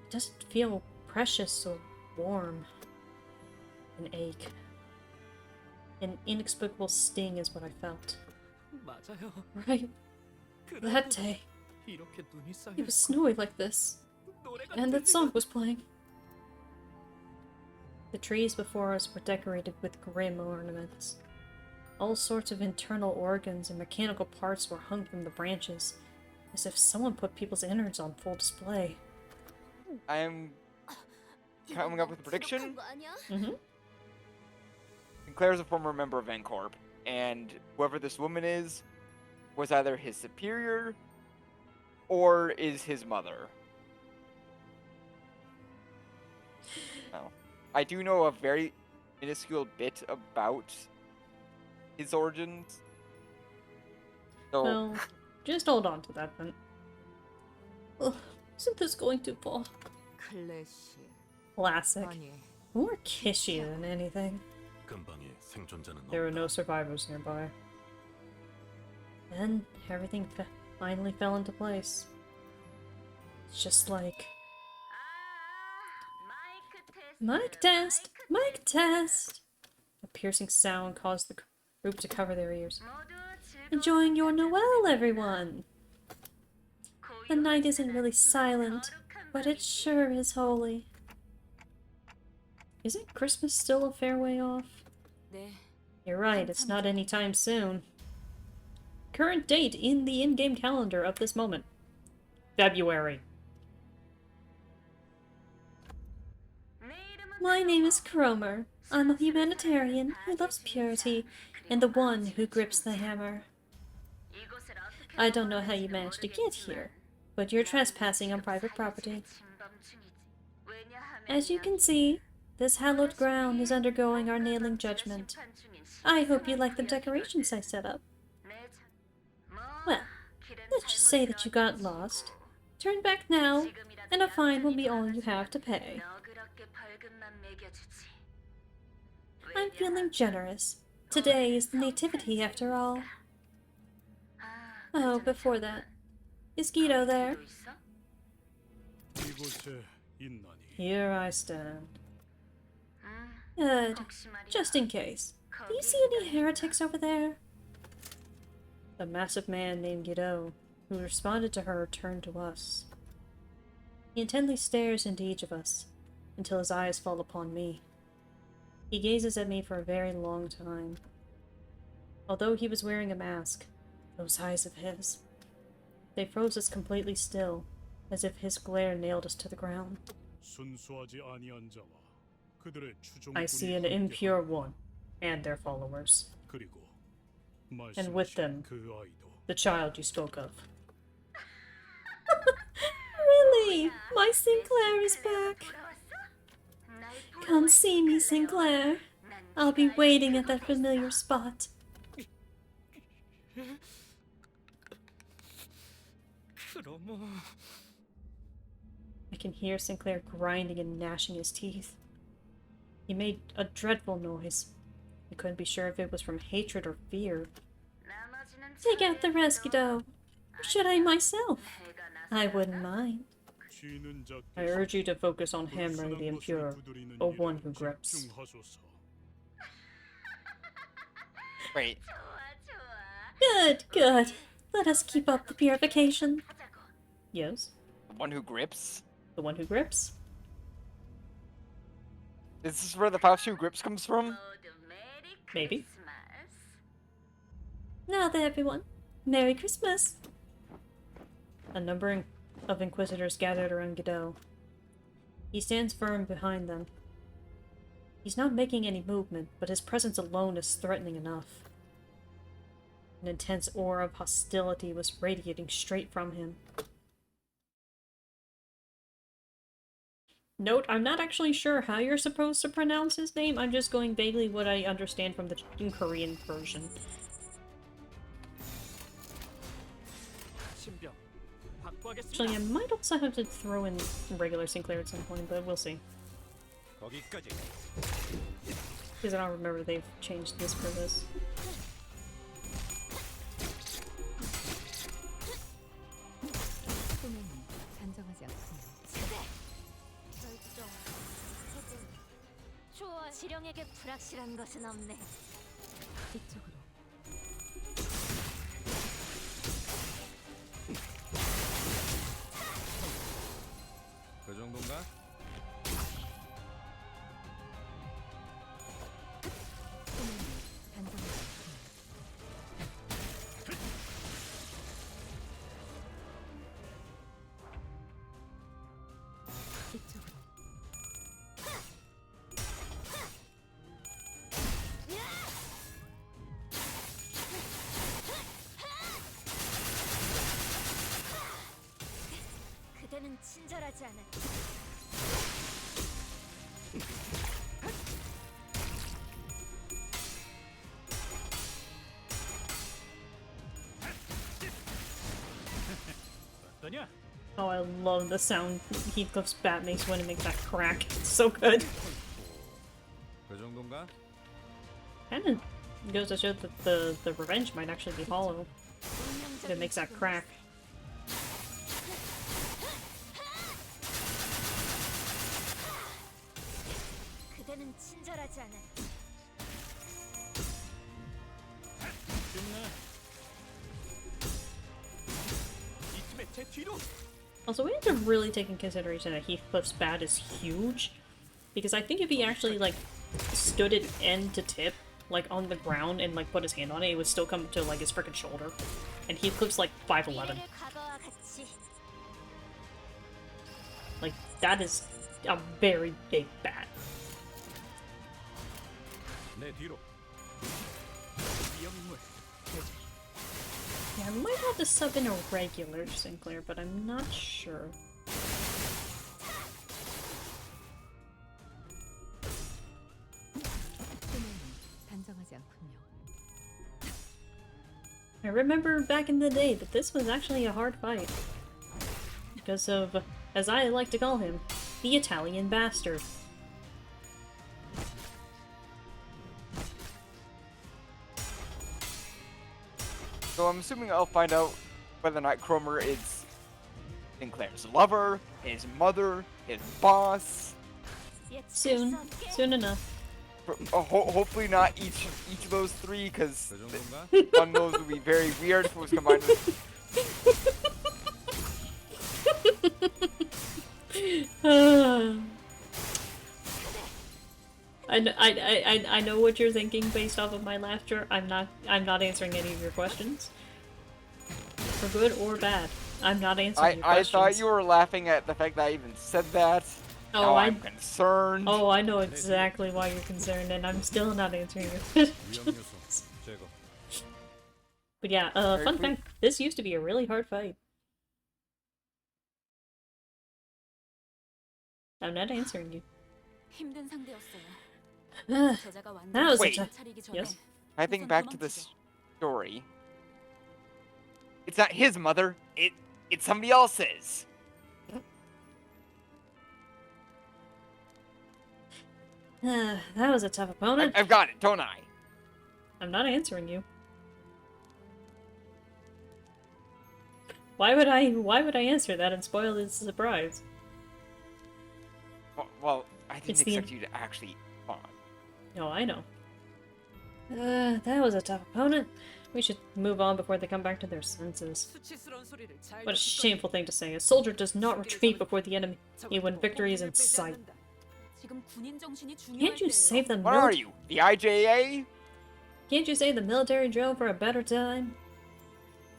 It doesn't feel precious or warm. An ache. An inexplicable sting is what I felt. 맞아요. Right, 그날도 that day, 이렇게 눈이 쌓여 it was snowy like this, 노래가 and that 들리고 song was playing. The trees before us were decorated with grim ornaments. All sorts of internal organs and mechanical parts were hung from the branches, as if someone put people's innards on full display. I am coming up with a prediction. 거 아니야? Mm-hmm. Sinclair's a former member of K-Corp, and whoever this woman is was either his superior or is his mother. No. I do know a very minuscule bit about his origins. So, Well, just hold on to that then. Ugh, isn't this going too far? 클래식. Classic. 아니, More kishy than anything. 근방에 생존자는 There were no survivors nearby. Then everything finally fell into place. It's just like, mic test! Mic test! A piercing sound caused the group to cover their ears. Enjoying your Noel, everyone! The night isn't really silent, but it sure is holy. Isn't Christmas still a fair way off? 네. You're right, it's not anytime soon. Current date in the in-game calendar of this moment. February. My name is Cromer. I'm a humanitarian who loves purity and the one who grips the hammer. I don't know how you managed to get here, but you're trespassing on private property. As you can see, this hallowed ground is undergoing our nailing judgment. I hope you like the decorations I set up. Well, let's just say that you got lost. Turn back now, and a fine will be all you have to pay. I'm feeling generous. Today is the Nativity, after all. Oh, before that, is Guido there? 이곳에 있나니. Here I stand. Good. Just in case. Do you see any heretics over there? The massive man named Guido, who responded to her, turned to us. He intently stares into each of us, until his eyes fall upon me. He gazes at me for a very long time. Although he was wearing a mask, those eyes of his, they froze us completely still, as if his glare nailed us to the ground. 순수하지 아니한 자와 그들의 I see an impure one, and their followers. 그리고 And with them, 그 아이도 the child you spoke of. Really? My Sinclair is back. Come see me, Sinclair. I'll be waiting at that familiar spot. 그러면 I can hear Sinclair grinding and gnashing his teeth. He made a dreadful noise. I couldn't be sure if it was from hatred or fear. Take out the rest, Guido. Or should I myself? I wouldn't mind. 쥐는 자께서 I urge you to focus on hammering the impure, or one who grips. 집중하소서. wait. Good, good. Let us keep up the purification. Yes? one who grips? The one who grips? Is this where the Faust who grips comes from? Maybe. Now then, everyone, Merry Christmas! A number of Inquisitors gathered around Godot. He stands firm behind them. He's not making any movement, but his presence alone is threatening enough. An intense aura of hostility was radiating straight from him. Note, I'm not actually sure how you're supposed to pronounce his name, I'm just going vaguely what I understand from the Korean version. 신병 확보하겠습니다. Actually, I might also have to throw in regular Sinclair at some point, but we'll see. 거기까지. Because I don't remember they've changed this for this. 단정하지 않군요. 결정. 좋아. 지령에게 불확실한 것은 없네. 이쪽으로. 그 정도인가? 단정하지 않군요. 이쪽으로. 그대는 친절하지 않아. 어떠냐? Oh, I love the sound Heathcliff's bat makes when it makes that crack. It's so good. 그 정도인가? Kinda goes to show that the revenge might actually be hollow if it makes that crack. 그대는 친절하지 않아. 끝나. 이 팀의 제 뒤로. Also, we need to really take in consideration that Heathcliff's bat is huge. Because I think if he actually, like, stood it end to tip, like, on the ground and, like, put his hand on it, it would still come to, like, his frickin' shoulder. And Heathcliff's, like, 5'11". 미래를 과거와 같이. Like, that is a very big bat. 내 뒤로. 위험인물. Yeah, I might have to sub in a regular Sinclair, but I'm not sure. 단정하지 않군요. I remember back in the day that this was actually a hard fight. Because of, as I like to call him, the Italian bastard. So I'm assuming I'll find out whether or not Cromer is Sinclair's lover, his mother, his boss. Soon. Soon enough. Hopefully not each of those three, because 그 정도인가? one of those would be very weird if it was combined with... I know what you're thinking based off of my laughter. I'm not answering any of your questions. For good or bad. I'm not answering your I questions. thought you were laughing at the fact that I even said that. Oh, Now I'm concerned. Oh, I know exactly why you're concerned, and I'm still not answering your questions. 위험 요소 제거. But yeah, fun fact, this used to be a really hard fight. I'm not answering you. 힘든 상대였어요. that 제자가 was 완전히 Wait. 정신 차리기 전에 Yes. I think back to this story. It's not his mother. It's somebody else's. That was a tough opponent. I've got it, don't I? I'm not answering you. Why would I answer that and spoil the surprise? Well, I didn't It's the- expect you to actually respond. No, I know. That was a tough opponent. We should move on before they come back to their senses. 수치스러운 소리를 잘 What a 듣고 shameful thing to say. A soldier does not retreat before the enemy when victory is in sight. 지금 군인 정신이 중요할 Can't you 때예요. save the What are military? you? The IJA? Can't you save the military drill for a better time?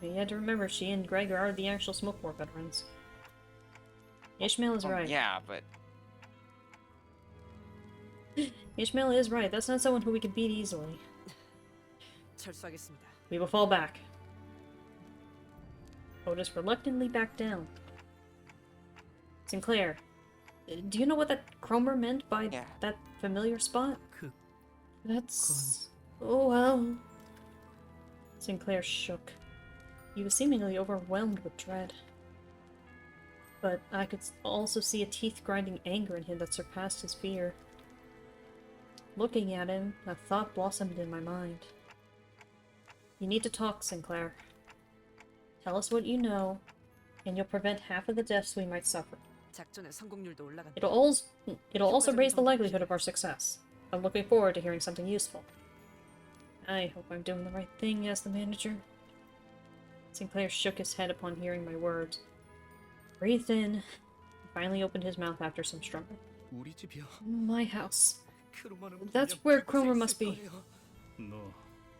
You had to remember she and Greg are the actual smoke war veterans. Ishmael is right. Yeah, but Ishmael is right. That's not someone who we can beat easily. 철수하겠습니다. We will fall back. Otis reluctantly backed down. Sinclair, do you know what that Cromer meant by Yeah. that familiar spot? 그 That's... Oh well. Sinclair shook. He was seemingly overwhelmed with dread. But I could also see a teeth-grinding anger in him that surpassed his fear. Looking at him, a thought blossomed in my mind. You need to talk, Sinclair. Tell us what you know, and you'll prevent half of the deaths we might suffer. 작전의 성공률도 올라간다. It'll also raise the likelihood of our success. I'm looking forward to hearing something useful. I hope I'm doing the right thing, asked the manager. Sinclair shook his head upon hearing my words. Breathed in, and finally opened his mouth after some struggle. 우리 집이요. My house. 크로마는 That's 분명 where 그곳에 Cromer 있을 must be. 거예요. 너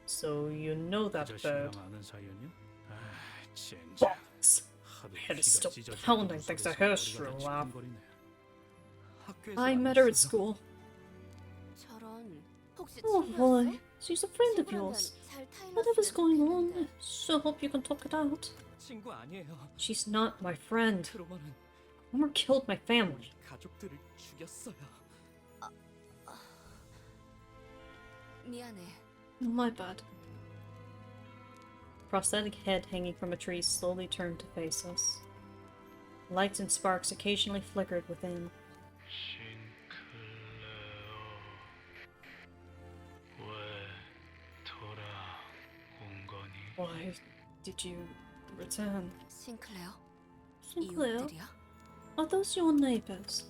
So you know that bird. 아저씨랑 아는 사이였냐? 아, 젠장. Box. 하도 head is 피가 still 찢어질 pounding 정도로 thanks to 속에서 her 머리가 shrill 다 laugh. 찌끈거리네. 학교에서 I met her at 만났어요. school. 저런 혹시 Oh 친구였어? boy, she's a friend of 친구라면 yours. 잘 타일렀으면 Whatever's going on, 좋겠는데. so hope you can talk it out. 친구 아니에요. She's not my friend. 크로마는 Cromer killed my family. 가족들을 죽였어요. 미안해. My bad. Prosthetic head hanging from a tree slowly turned to face us. Lights and sparks occasionally flickered within. Why did you return? 싱클레어? Sinclair, 이웃들이야? are those your neighbors?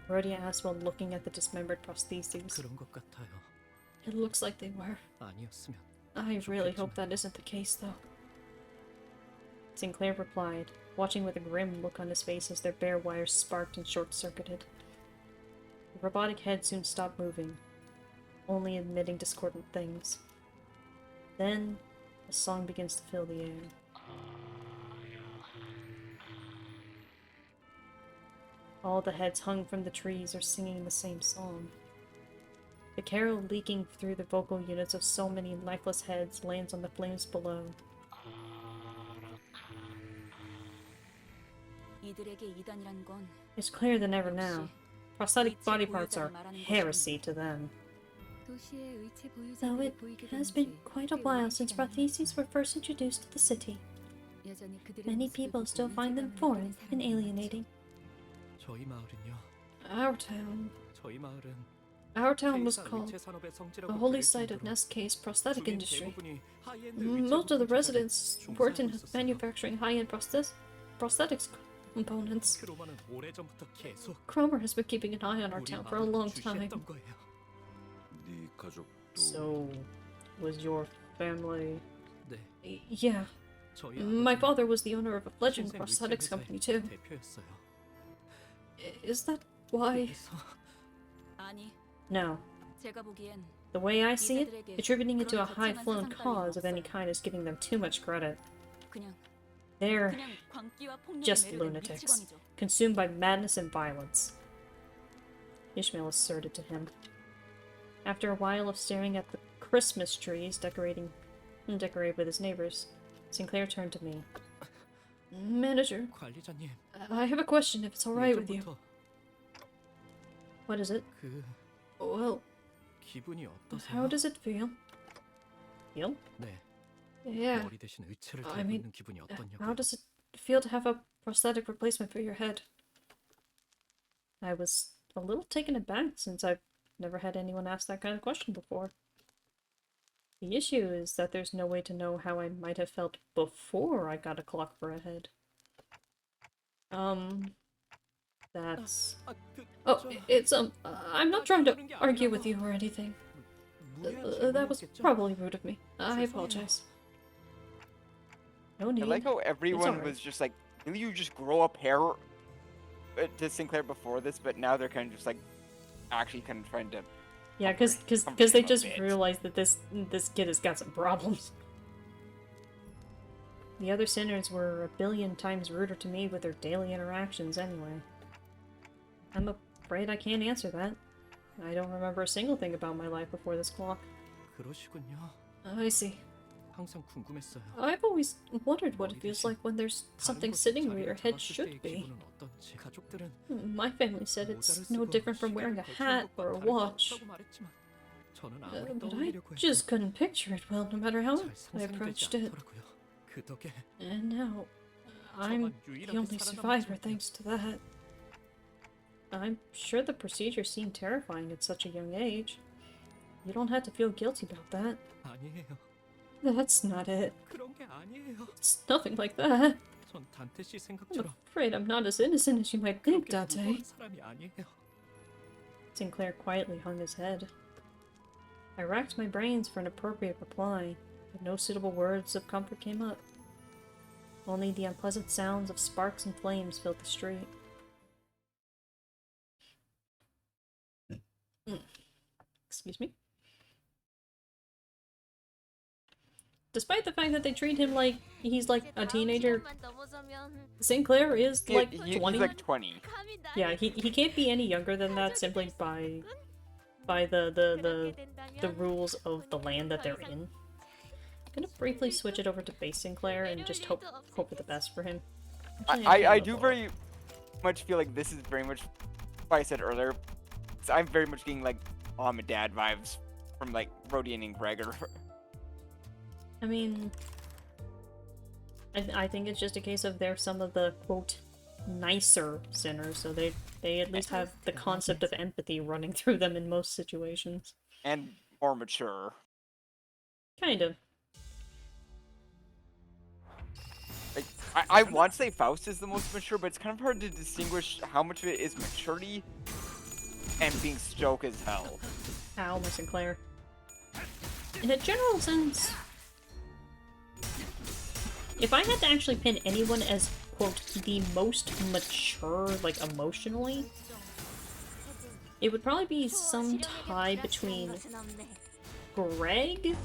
Rhodia asked while looking at the dismembered prostheses. 그런 것 같아요. It looks like they were. 아니었으면 I really hope that isn't the case, though. Sinclair replied, watching with a grim look on his face as their bare wires sparked and short-circuited. The robotic head soon stopped moving, only emitting discordant things. Then, a song begins to fill the air. All the heads hung from the trees are singing the same song. The carol leaking through the vocal units of so many lifeless heads lands on the flames below. 이들에게 이단이란 건 It's clearer than ever now. Prosthetic body parts are heresy to them. 도시의 의체 Though 보유자들이 it 보이게 has 된 been 지 quite a 꽤 while 오랜 since 시간이 prostheses were 흘렀고 first introduced to the city. 여전히 그들의 Many 모습을 people 보고 still find them 의제감을 foreign 느끼는 and 사람이 alienating. 저희 마을은요. Our town. 저희 마을은 Our town was K사 called 의체 산업의 the 성지라고 holy 불릴 site of 정도로 Nestcase prosthetic 주민 industry. 대부분이 하이엔드 의체 Most of the 부품 residents 개발에 worked in 종사하고 있었어요. manufacturing high-end prosthetics components. 크로마는 오래전부터 계속 Cromer has been keeping an eye on our 우리 town for a 마을을 long time. 주시했던 거예요. 네 가족도 So, was your family... 네, Yeah. 저희 My 아버지는 father was the owner of a fledgling 신생 prosthetics 의체 company 회사의 too. 대표였어요. Is that why? 그래서 아니, No. 제가 보기엔 The way I see it, attributing it to a high-flown cause of any kind is giving them too much credit. 그냥 They're 광기와 폭력에 just 매료된 lunatics, 미치광이죠. consumed by madness and violence. Ishmael asserted to him. After a while of staring at the Christmas trees decorated with his neighbors, Sinclair turned to me. Manager, 관리자님, I have a question if it's alright with you. 예전부터 What is it? 그 Well, 기분이 어떠세요? how does it feel? Feel? 네, Yeah. 머리 대신 의체를 I 달고 mean, 있는 기분이 어떠냐고요? How does it feel to have a prosthetic replacement for your head? I was a little taken aback since I've never had anyone ask that kind of question before. The issue is that there's no way to know how I might have felt before I got a clock for a head. That's... 아, 그, Oh, 저, it's, I'm not trying to argue with you or anything. 무례한 that was 질문이었겠죠? probably rude of me. I 죄송해요. apologize. No I need. like how everyone alright. was just like, will you just grow up hair to Sinclair before this, but now they're kind of just like actually kind of trying to. Yeah, comfort because they him a just bit. realized that this kid has got some problems. The other sinners were a billion times ruder to me with their daily interactions anyway. I'm afraid I can't answer that. I don't remember a single thing about my life before this clock. 그러시군요. I see. 항상 궁금했어요. I've always wondered what it 거기 feels 계신 like when there's 다른 something 곳에 sitting where your 자리를 head 잡았을 should 때의 be. 기분은 어떤지. 가족들은 My family said it's 모자를 no 쓰고 different from wearing a 시계를 hat 걸치는 or a 것과 다를 게 watch. 없다고 말했지만 저는 아무리 But I 떠올리려고 just 해도 couldn't picture it well, no matter how 잘 I 상상이 approached 되지 it. 않더라고요. 그 덕에 And now, I'm 저만 the 유일하게 only survivor 살아남았죠. thanks to that. I'm sure the procedure seemed terrifying at such a young age. You don't have to feel guilty about that. 아니에요. That's not it. 그런 게 아니에요. It's nothing like that. 전 단테 씨 I'm 생각처럼 afraid I'm not as innocent as you might think, 그렇게 Dante. 무서운 사람이 아니에요. Sinclair quietly hung his head. I racked my brains for an appropriate reply, but no suitable words of comfort came up. Only the unpleasant sounds of sparks and flames filled the street. Excuse me? Despite the fact that they treat him like he's like a teenager, Sinclair is like He's 20. like 20. Yeah, he can't be any younger than that simply by the rules of the land that they're in. I'm gonna briefly switch it over to base Sinclair and just hope for the best for him. Actually, I feel do low. very much feel like this is very much, like I said earlier, I'm very much getting like mom and dad vibes from like Rodian and Gregor. I mean, I think it's just a case of they're some of the quote nicer sinners, so they at least have the concept of empathy running through them in most situations. And more mature. Kind of. Like I want to say Faust is the most mature, but it's kind of hard to distinguish how much of it is maturity and being stoic as hell. Ow, my Sinclair. In a general sense, if I had to actually pin anyone as, quote, the most mature, like, emotionally, it would probably be some tie between Greg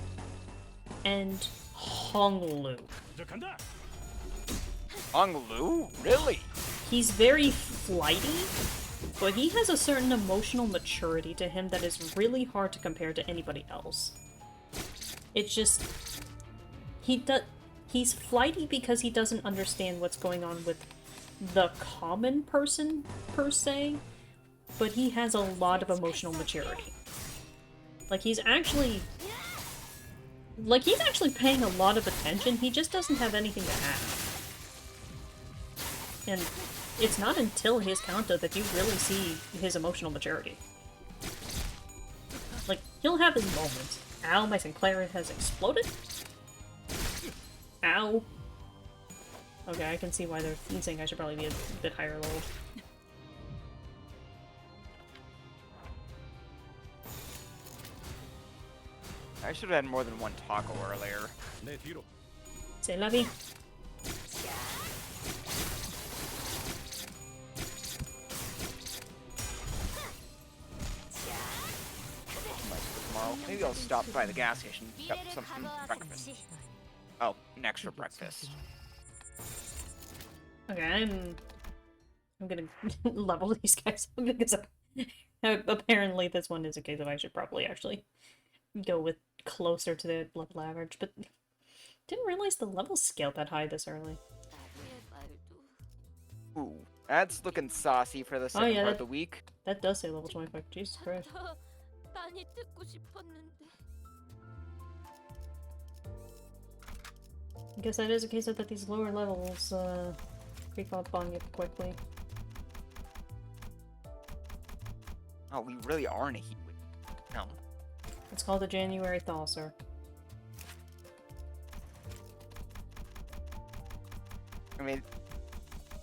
and Honglu. 먼저 간다. Honglu? Really? He's very flighty, but he has a certain emotional maturity to him that is really hard to compare to anybody else. It's just... He's flighty because he doesn't understand what's going on with the common person, per se, but he has a lot of emotional maturity. Like, he's actually paying a lot of attention, he just doesn't have anything to add. And it's not until his counter that you really see his emotional maturity. Like, he'll have his moments. Ow, my Sinclair has exploded? Ow. Okay, I can see why they're saying I should probably be a bit higher level. I should have had more than one taco earlier. 내 뒤로. C'est la vie. Tomorrow, maybe I'll stop by the gas station and pick up some breakfast. Oh, an extra breakfast. Okay, I'm gonna level these guys up because apparently this one is a case of I should probably actually go with closer to the level average, but didn't realize the level scaled that high this early. Ooh, that's looking saucy for the second yeah, part of the week. That does say level 25. Jesus Christ. 많이 듣고 싶었는데. I guess that is a case of that these lower levels creep up on you quickly. Oh, we really are in a heat wave. No. It's called the January thaw, sir. I mean,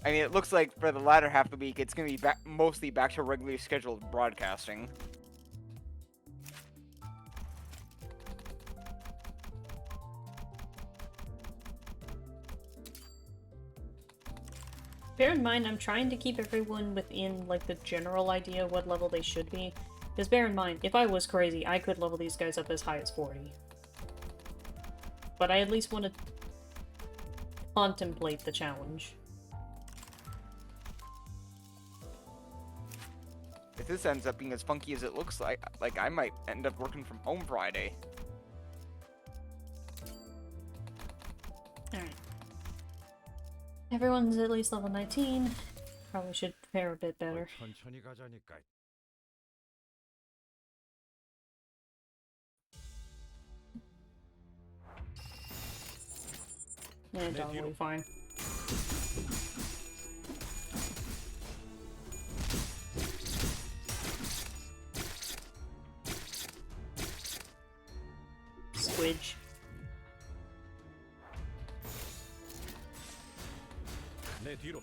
it looks like for the latter half of the week, it's going to be mostly back to regularly scheduled broadcasting. Bear in mind, I'm trying to keep everyone within, like, the general idea of what level they should be. Because bear in mind, if I was crazy, I could level these guys up as high as 40. But I at least want to contemplate the challenge. If this ends up being as funky as it looks like I might end up working from home Friday. Alright. Everyone's at least level 19. Probably should prepare a bit better. 천천히 가자니까. Yeah, Don will be fine. Squidge. 내 뒤로.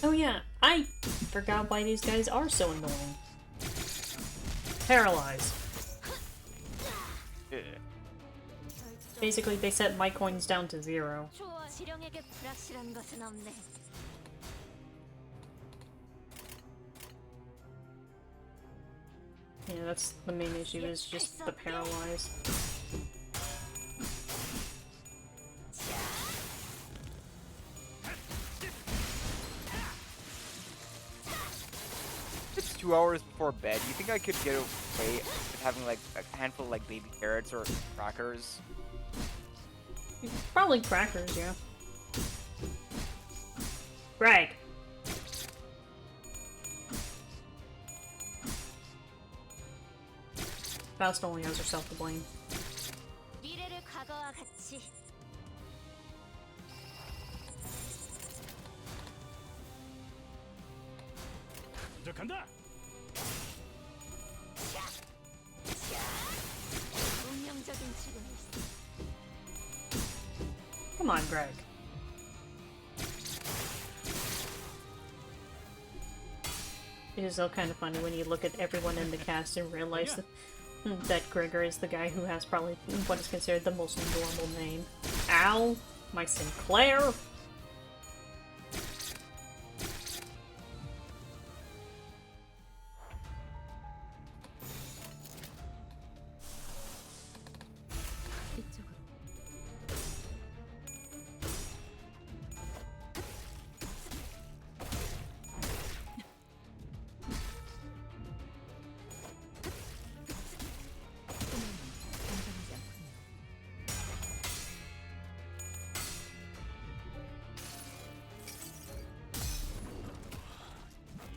Oh yeah, I forgot why these guys are so annoying. Paralyzed. Yeah. Basically, they set my coins down to 0. 초와 지령에게 불확실한 것은 없네. Yeah, that's the main issue, is just the paralyzed. It's 2 hours before bed. You think I could get away with having like a handful of like baby carrots or crackers? Probably crackers, yeah. Greg! Faust only has herself to blame. 미래를 과거와 같이 먼저 간다. 운명적인 지금일세. Come on, Greg. It is so kind of funny when you look at everyone in the cast and realize that Gregor is the guy who has probably what is considered the most normal name. Ow! My Sinclair!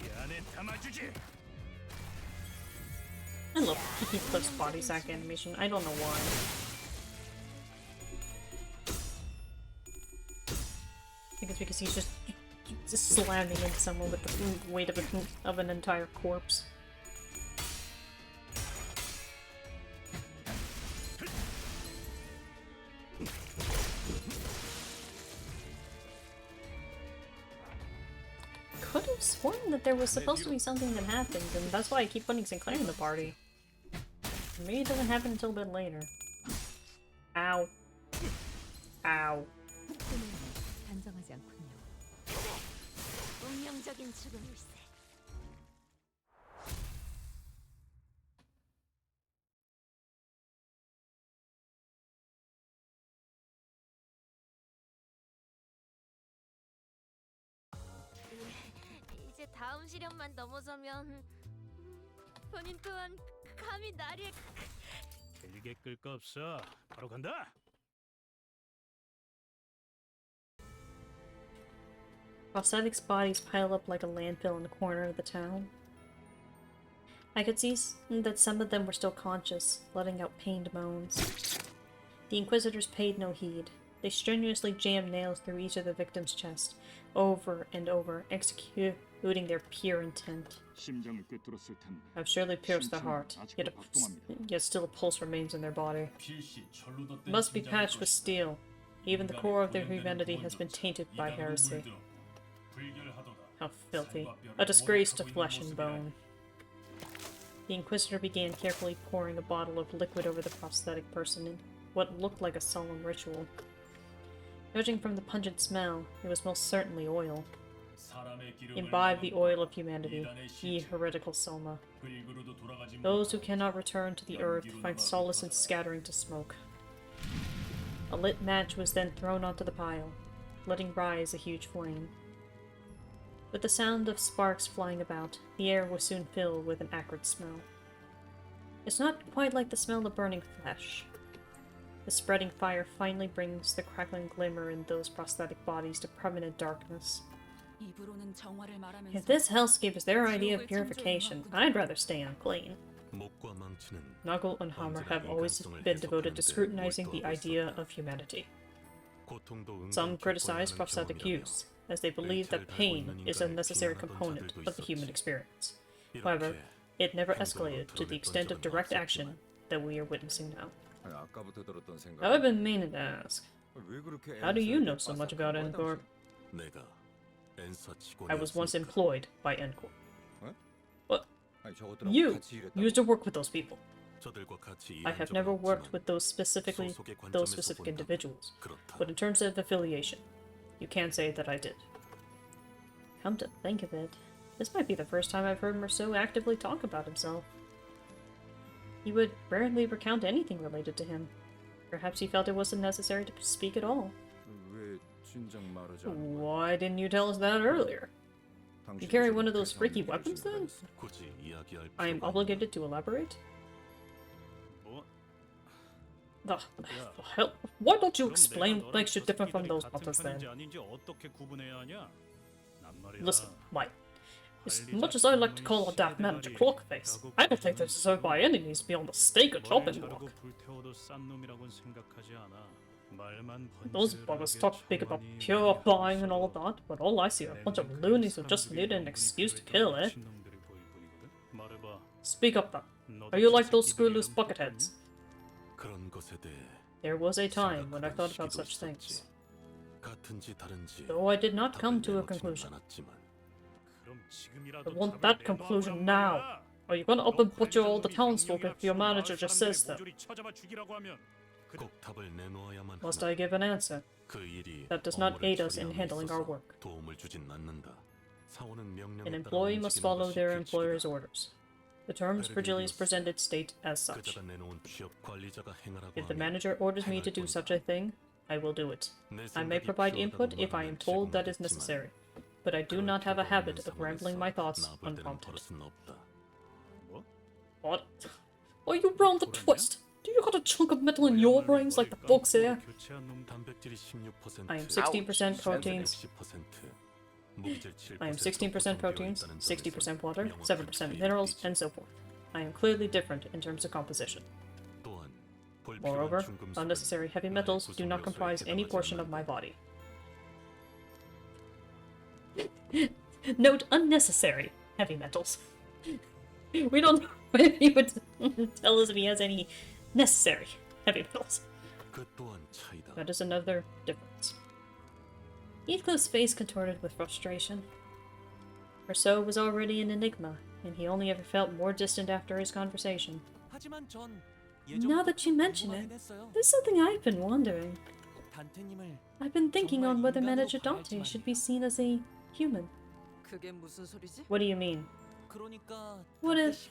이 안에 담아주지. I love Heathcliff's body sack animation. I don't know why. I think it's because he's just slamming into someone with the weight of an entire corpse. Could have sworn that there was supposed to be something that happened, and that's why I keep putting Sinclair in the party. Maybe it doesn't happen until a bit later. Ow. Ow. 단정하지 않군요. 운명적인 죽음일세. 이제 다음 시련만 넘어서면 본인 또한 감히 나리에 길게 끌 거 없어. 바로 간다. Prosthetics bodies pile up like a landfill in the corner of the town. I could see that some of them were still conscious, letting out pained moans. The Inquisitors paid no heed. They strenuously jammed nails through each of the victim's chest, over and over, executing their pure intent. 심장을 꿰뚫었을 텐데. I've surely pierced their heart, yet still a pulse remains in their body. It must be patched with steel. Even the core of their humanity has been tainted by heresy. How filthy. A disgrace to flesh and bone. The Inquisitor began carefully pouring a bottle of liquid over the prosthetic person what looked like a solemn ritual. Judging from the pungent smell, it was most certainly oil. Imbibe the oil of humanity, ye heretical Soma. Those who cannot return to the earth find solace in scattering to smoke. A lit match was then thrown onto the pile, letting rise a huge flame. With the sound of sparks flying about, the air was soon filled with an acrid smell. It's not quite like the smell of burning flesh. The spreading fire finally brings the crackling glimmer in those prosthetic bodies to permanent darkness. If this hellscape is their idea of purification, I'd rather stay unclean. Nagel and Hammer have always been devoted to scrutinizing the idea of humanity. Some criticize prosthetic use, as they believe that pain is a necessary component of the human experience. However, it never escalated to the extent of direct action that we are witnessing now. I've been meaning to ask, how do you know so much about K-Corp? I was once employed by K-Corp. What? You used to work with those people. I have never worked with those specific individuals, but in terms of affiliation, you can say that I did. Come to think of it, this might be the first time I've heard Merceau actively talk about himself. He would rarely recount anything related to him. Perhaps he felt it wasn't necessary to speak at all. Why didn't you tell us that earlier? You carry one of those freaky weapons then? I am obligated to elaborate? The hell? Why don't you explain what makes you different from those others then? Listen, Mike. As much as I like to call our daft manager Clockface, I don't think they deserve by any means beyond the stake of chopping block. Those buggers talk big about purifying and all that, but all I see are a bunch of loonies who just need an excuse to kill, eh? Speak up then. Are you like those screw-loose bucketheads? There was a time when I thought about such things, though I did not come to a conclusion. I want that conclusion now. Are you gonna up and butcher all the townsfolk if your manager just says so? Must I give an answer? That does not aid us in handling our work. An employee must follow their employer's orders. The terms Virgilius presented state as such. If the manager orders me to do such a thing, I will do it. I may provide input if I am told that is necessary, but I do not have a habit of rambling my thoughts unprompted. What? Are you round the twist? Do you got a chunk of metal in your brains like the folks here? I am 16% proteins. I am 16% proteins, 60% water, 7% minerals, and so forth. I am clearly different in terms of composition. Moreover, unnecessary heavy metals do not comprise any portion of my body. Note unnecessary heavy metals. We don't know if he would tell us if he has any necessary heavy metals. That is another difference. Heathcliff's face contorted with frustration. Merceau was already an enigma, and he only ever felt more distant after his conversation. Now that you mention it, there's something I've been wondering. I've been thinking on whether Manager Dante should be seen as a human. What do you mean? What if,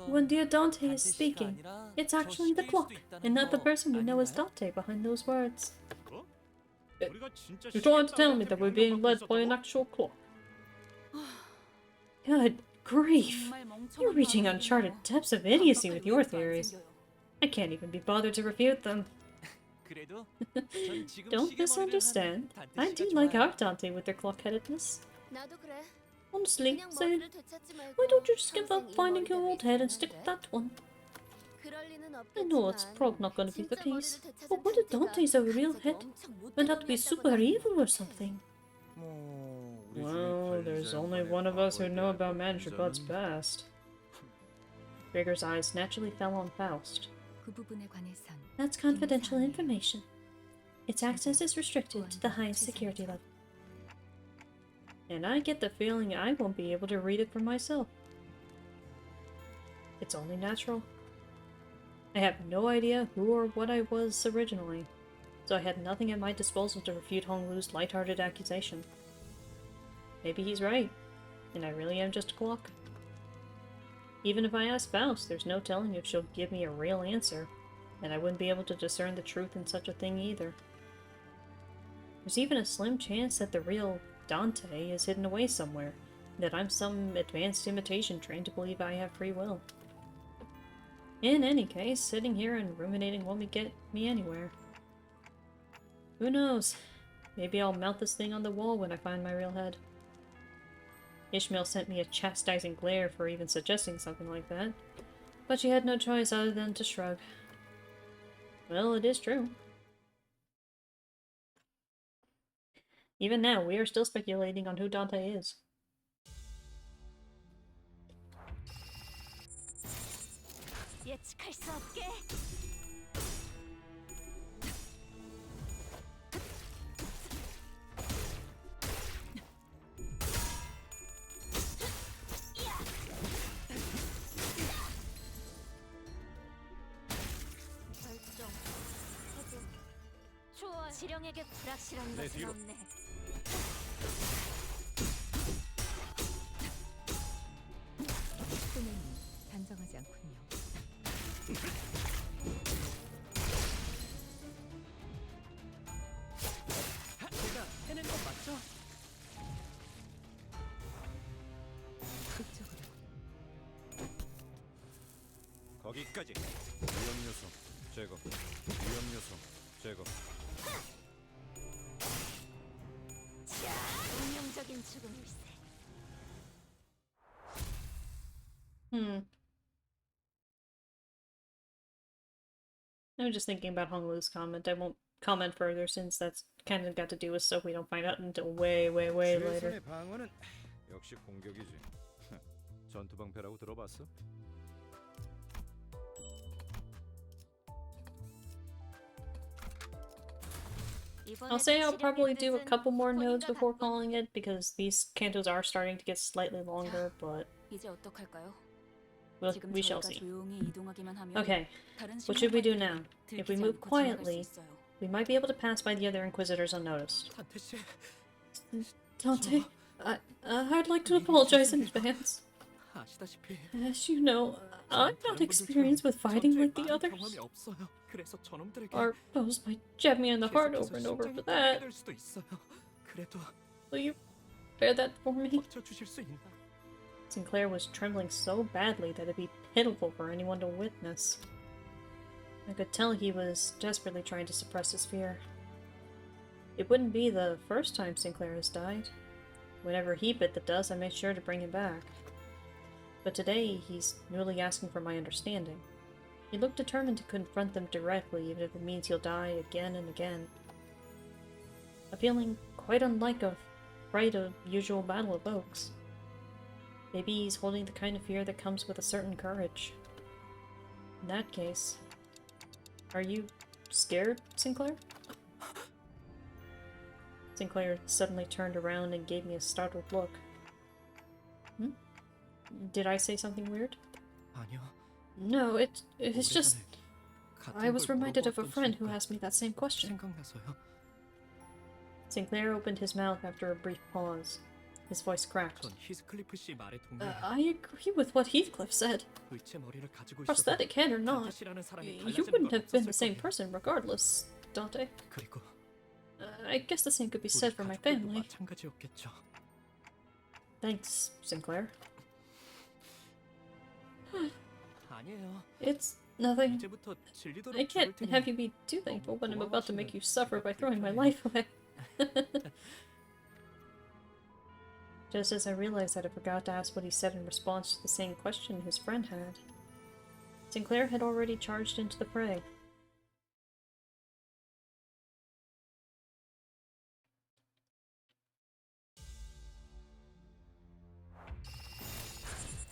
when dear Dante is speaking, it's actually the clock, and not the person we know as Dante behind those words? You're trying to tell me that we're being led by an actual clock? Good grief! You're reaching uncharted depths of idiocy with your theories. I can't even be bothered to refute them. Don't misunderstand. I do like our Dante with their clock-headedness. Honestly, Zane, why don't you just give up finding your old head and stick with that one? I know it's probably not going to be the case, but what if Dante's a real head? Might have to be super evil or something. Well, there's only one of us who know about Manager Bud's past. Gregor's eyes naturally fell on Faust. That's confidential information. Its access is restricted to the highest security level. And I get the feeling I won't be able to read it for myself. It's only natural. I have no idea who or what I was originally, so I had nothing at my disposal to refute Honglu's lighthearted accusation. Maybe he's right, and I really am just a clock. Even if I ask Faust, there's no telling if she'll give me a real answer, and I wouldn't be able to discern the truth in such a thing either. There's even a slim chance that the real Dante is hidden away somewhere, and that I'm some advanced imitation trained to believe I have free will. In any case, sitting here and ruminating won't get me anywhere. Who knows? Maybe I'll mount this thing on the wall when I find my real head. Ishmael sent me a chastising glare for even suggesting something like that, but she had no choice other than to shrug. Well, it is true. Even now, we are still speculating on who Dante is. 예측할 수 없게. 결정. 해도. 좋아. 지령에게 불확실한 네, 것은 뒤로. 없네. 소매는 단정하지 않군요. 제가 해낸 건 맞죠? 극적으로 거기까지. 위험 요소 제거. 위험 요소 제거. 자, 운명적인 죽음일세. I'm just thinking about Honglu's comment. I won't comment further since that's kind of got to do with stuff we don't find out until way later. 최선의 방어는 역시 공격이지. 전투 방패라고 들어봤어? I'll say I'll probably do a couple more nodes before calling it because these cantos are starting to get slightly longer, but 이제 어떡할까요? we shall see. 조용히 이동하기만 하면 Okay, 다른 what should we do 신문과의 now? 들키지 If we move 않고 지나갈 수 quietly, 있어요. we might be able to pass by the other Inquisitors unnoticed. 단테 씨, Dante, I'd like to apologize in advance. 아시다시피 As you know, I'm not experienced with fighting like the others. 경험이 없어요. 그래서 저놈들에게 Our foes might jab me in the heart over and over for that. 될 수도 있어요. 그래도 Will you bear that for me? 버텨주실 수 있나? Sinclair was trembling so badly that it'd be pitiful for anyone to witness. I could tell he was desperately trying to suppress his fear. It wouldn't be the first time Sinclair has died. Whenever he bit the dust, I made sure to bring him back. But today, he's merely asking for my understanding. He looked determined to confront them directly, even if it means he'll die again and again. A feeling quite unlike a fright a usual battle evokes. Maybe he's holding the kind of fear that comes with a certain courage. In that case, are you scared, Sinclair? Sinclair suddenly turned around and gave me a startled look. Did I say something weird? 아니요. No, it's just... 같은 I was 걸 reminded of a 물어봤던 friend who 순간 asked me that same question. 생각나서요. Sinclair opened his mouth after a brief pause. His voice cracked. 전 히스클리프 씨 말에 동의해요. I agree with what Heathcliff said. 의체 머리를 가지고 있어서 Prosthetic head or not, 단테 씨라는 사람이 you 달라지는 wouldn't 건 have been the 없었을 same 거예요. person regardless, Dante. 그리고 I guess the same could be 우리 said for my 가족들도 family. 마찬가지였겠죠. Thanks, Sinclair. 아니에요. It's nothing. 이제부터 진리도록 I can't 죽을 테니 have you be too thankful when I'm about to make you suffer by throwing my life away. Just as I realized that I forgot to ask what he said in response to the same question his friend had. Sinclair had already charged into the fray.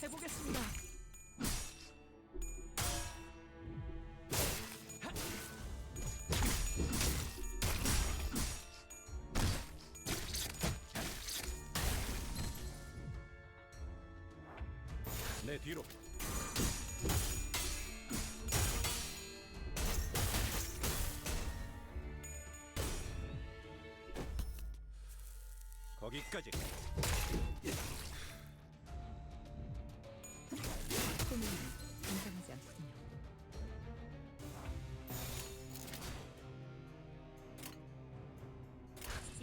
해보겠습니다. 내 뒤로.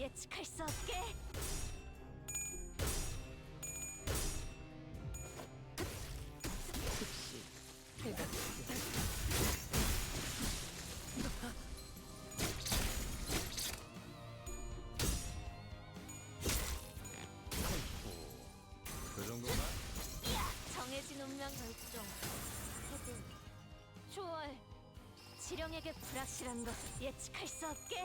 예측할 수 없게. 즉시 회복. 그 정도만? 정해진 운명 결정. 해도 초월. 지령에게 불확실한 것을 예측할 수 없게.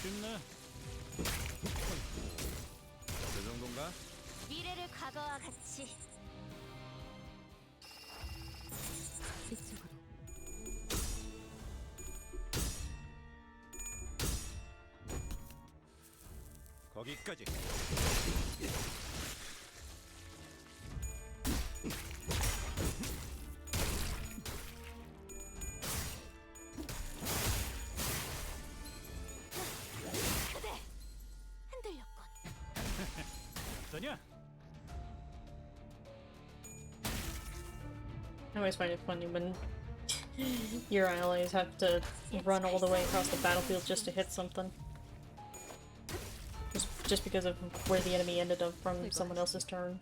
쉽네. 그 정도인가? 미래를 과거와 같이. 이쪽으로. 거기까지. 그대 흔들렸군. 어떠냐? I always find it funny when your allies have to run all the way across the battlefield just to hit something. Just because of where the enemy ended up from someone else's turn.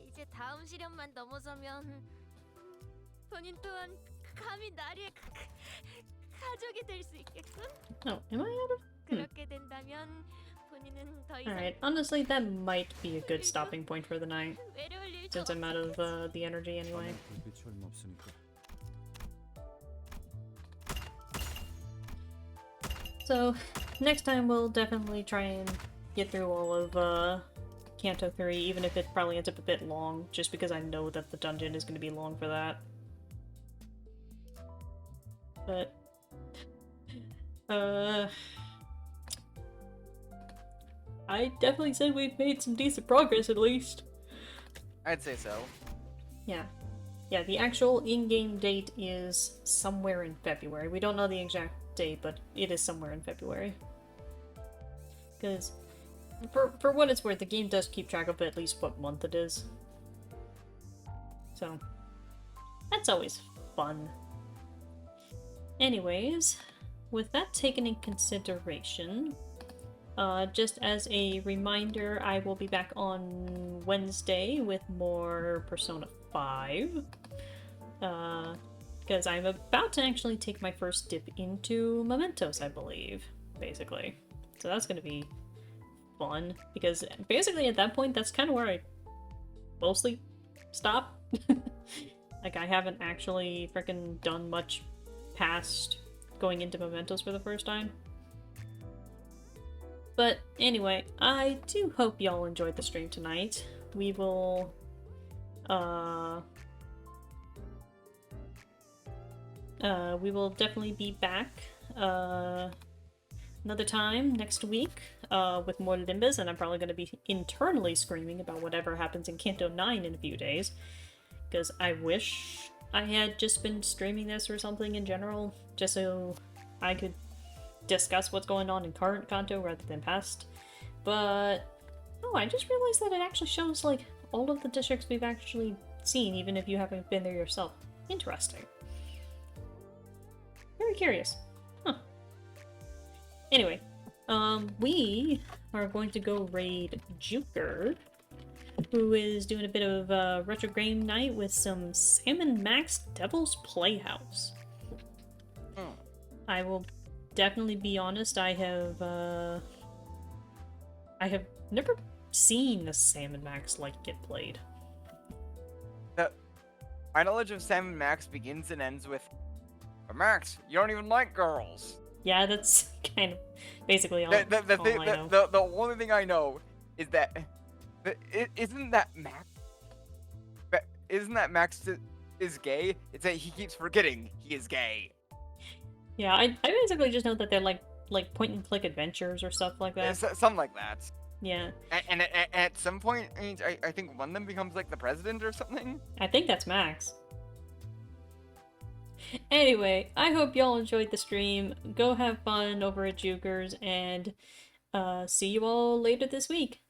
이제 다음 시련만 넘어서면 본인 또한 감히 나리의 가족이 될 수 있겠군. Oh, am I out of? 그렇게 된다면 본인은 더 이상 Alright, honestly, that might be a good stopping point for the night, 외로울 일도 since I'm out of the energy anyway. 불빛이 얼마 없으니까. So, next time we'll definitely try and get through all of Kanto 3, even if it probably ends up a bit long, just because I know that the dungeon is going to be long for that. But, I definitely said we've made some decent progress at least. I'd say so. Yeah. Yeah, the actual in-game date is somewhere in February. We don't know the exact date, but it is somewhere in February. Because, for what it's worth, the game does keep track of at least what month it is. So, that's always fun. Anyways, with that taken in consideration, just as a reminder, I will be back on Wednesday with more Persona 5. Because I'm about to actually take my first dip into Mementos, I believe, basically. So that's going to be fun, because basically at that point, that's kind of where I mostly stop. Like, I haven't actually freaking done much past going into Mementos for the first time. But anyway, I do hope y'all enjoyed the stream tonight. We will, we will definitely be back, another time next week, with more Limbas, and I'm probably going to be internally screaming about whatever happens in Kanto 9 in a few days. Because I wish I had just been streaming this or something in general, just so I could discuss what's going on in current Kanto rather than past. But, oh, I just realized that it actually shows, like, all of the districts we've actually seen, even if you haven't been there yourself. Interesting. Very curious. Huh. Anyway, we are going to go raid Juker, who is doing a bit of retro game night with some Salmon Max Devil's Playhouse. I will definitely be honest, I have never seen a Salmon Max like get played. My knowledge of Salmon Max begins and ends with, Max, you don't even like girls. Yeah, that's kind of basically all, The all I know. the only thing I know is that isn't that Max? Isn't that Max is gay? It's that he keeps forgetting he is gay. Yeah, I basically just know that they're like like point and click adventures or stuff like that. Something like that. Yeah, And at some point, I think one of them becomes like the president or something. I think that's Max. Anyway, I hope y'all enjoyed the stream. Go have fun over at Jukers, and see you all later this week.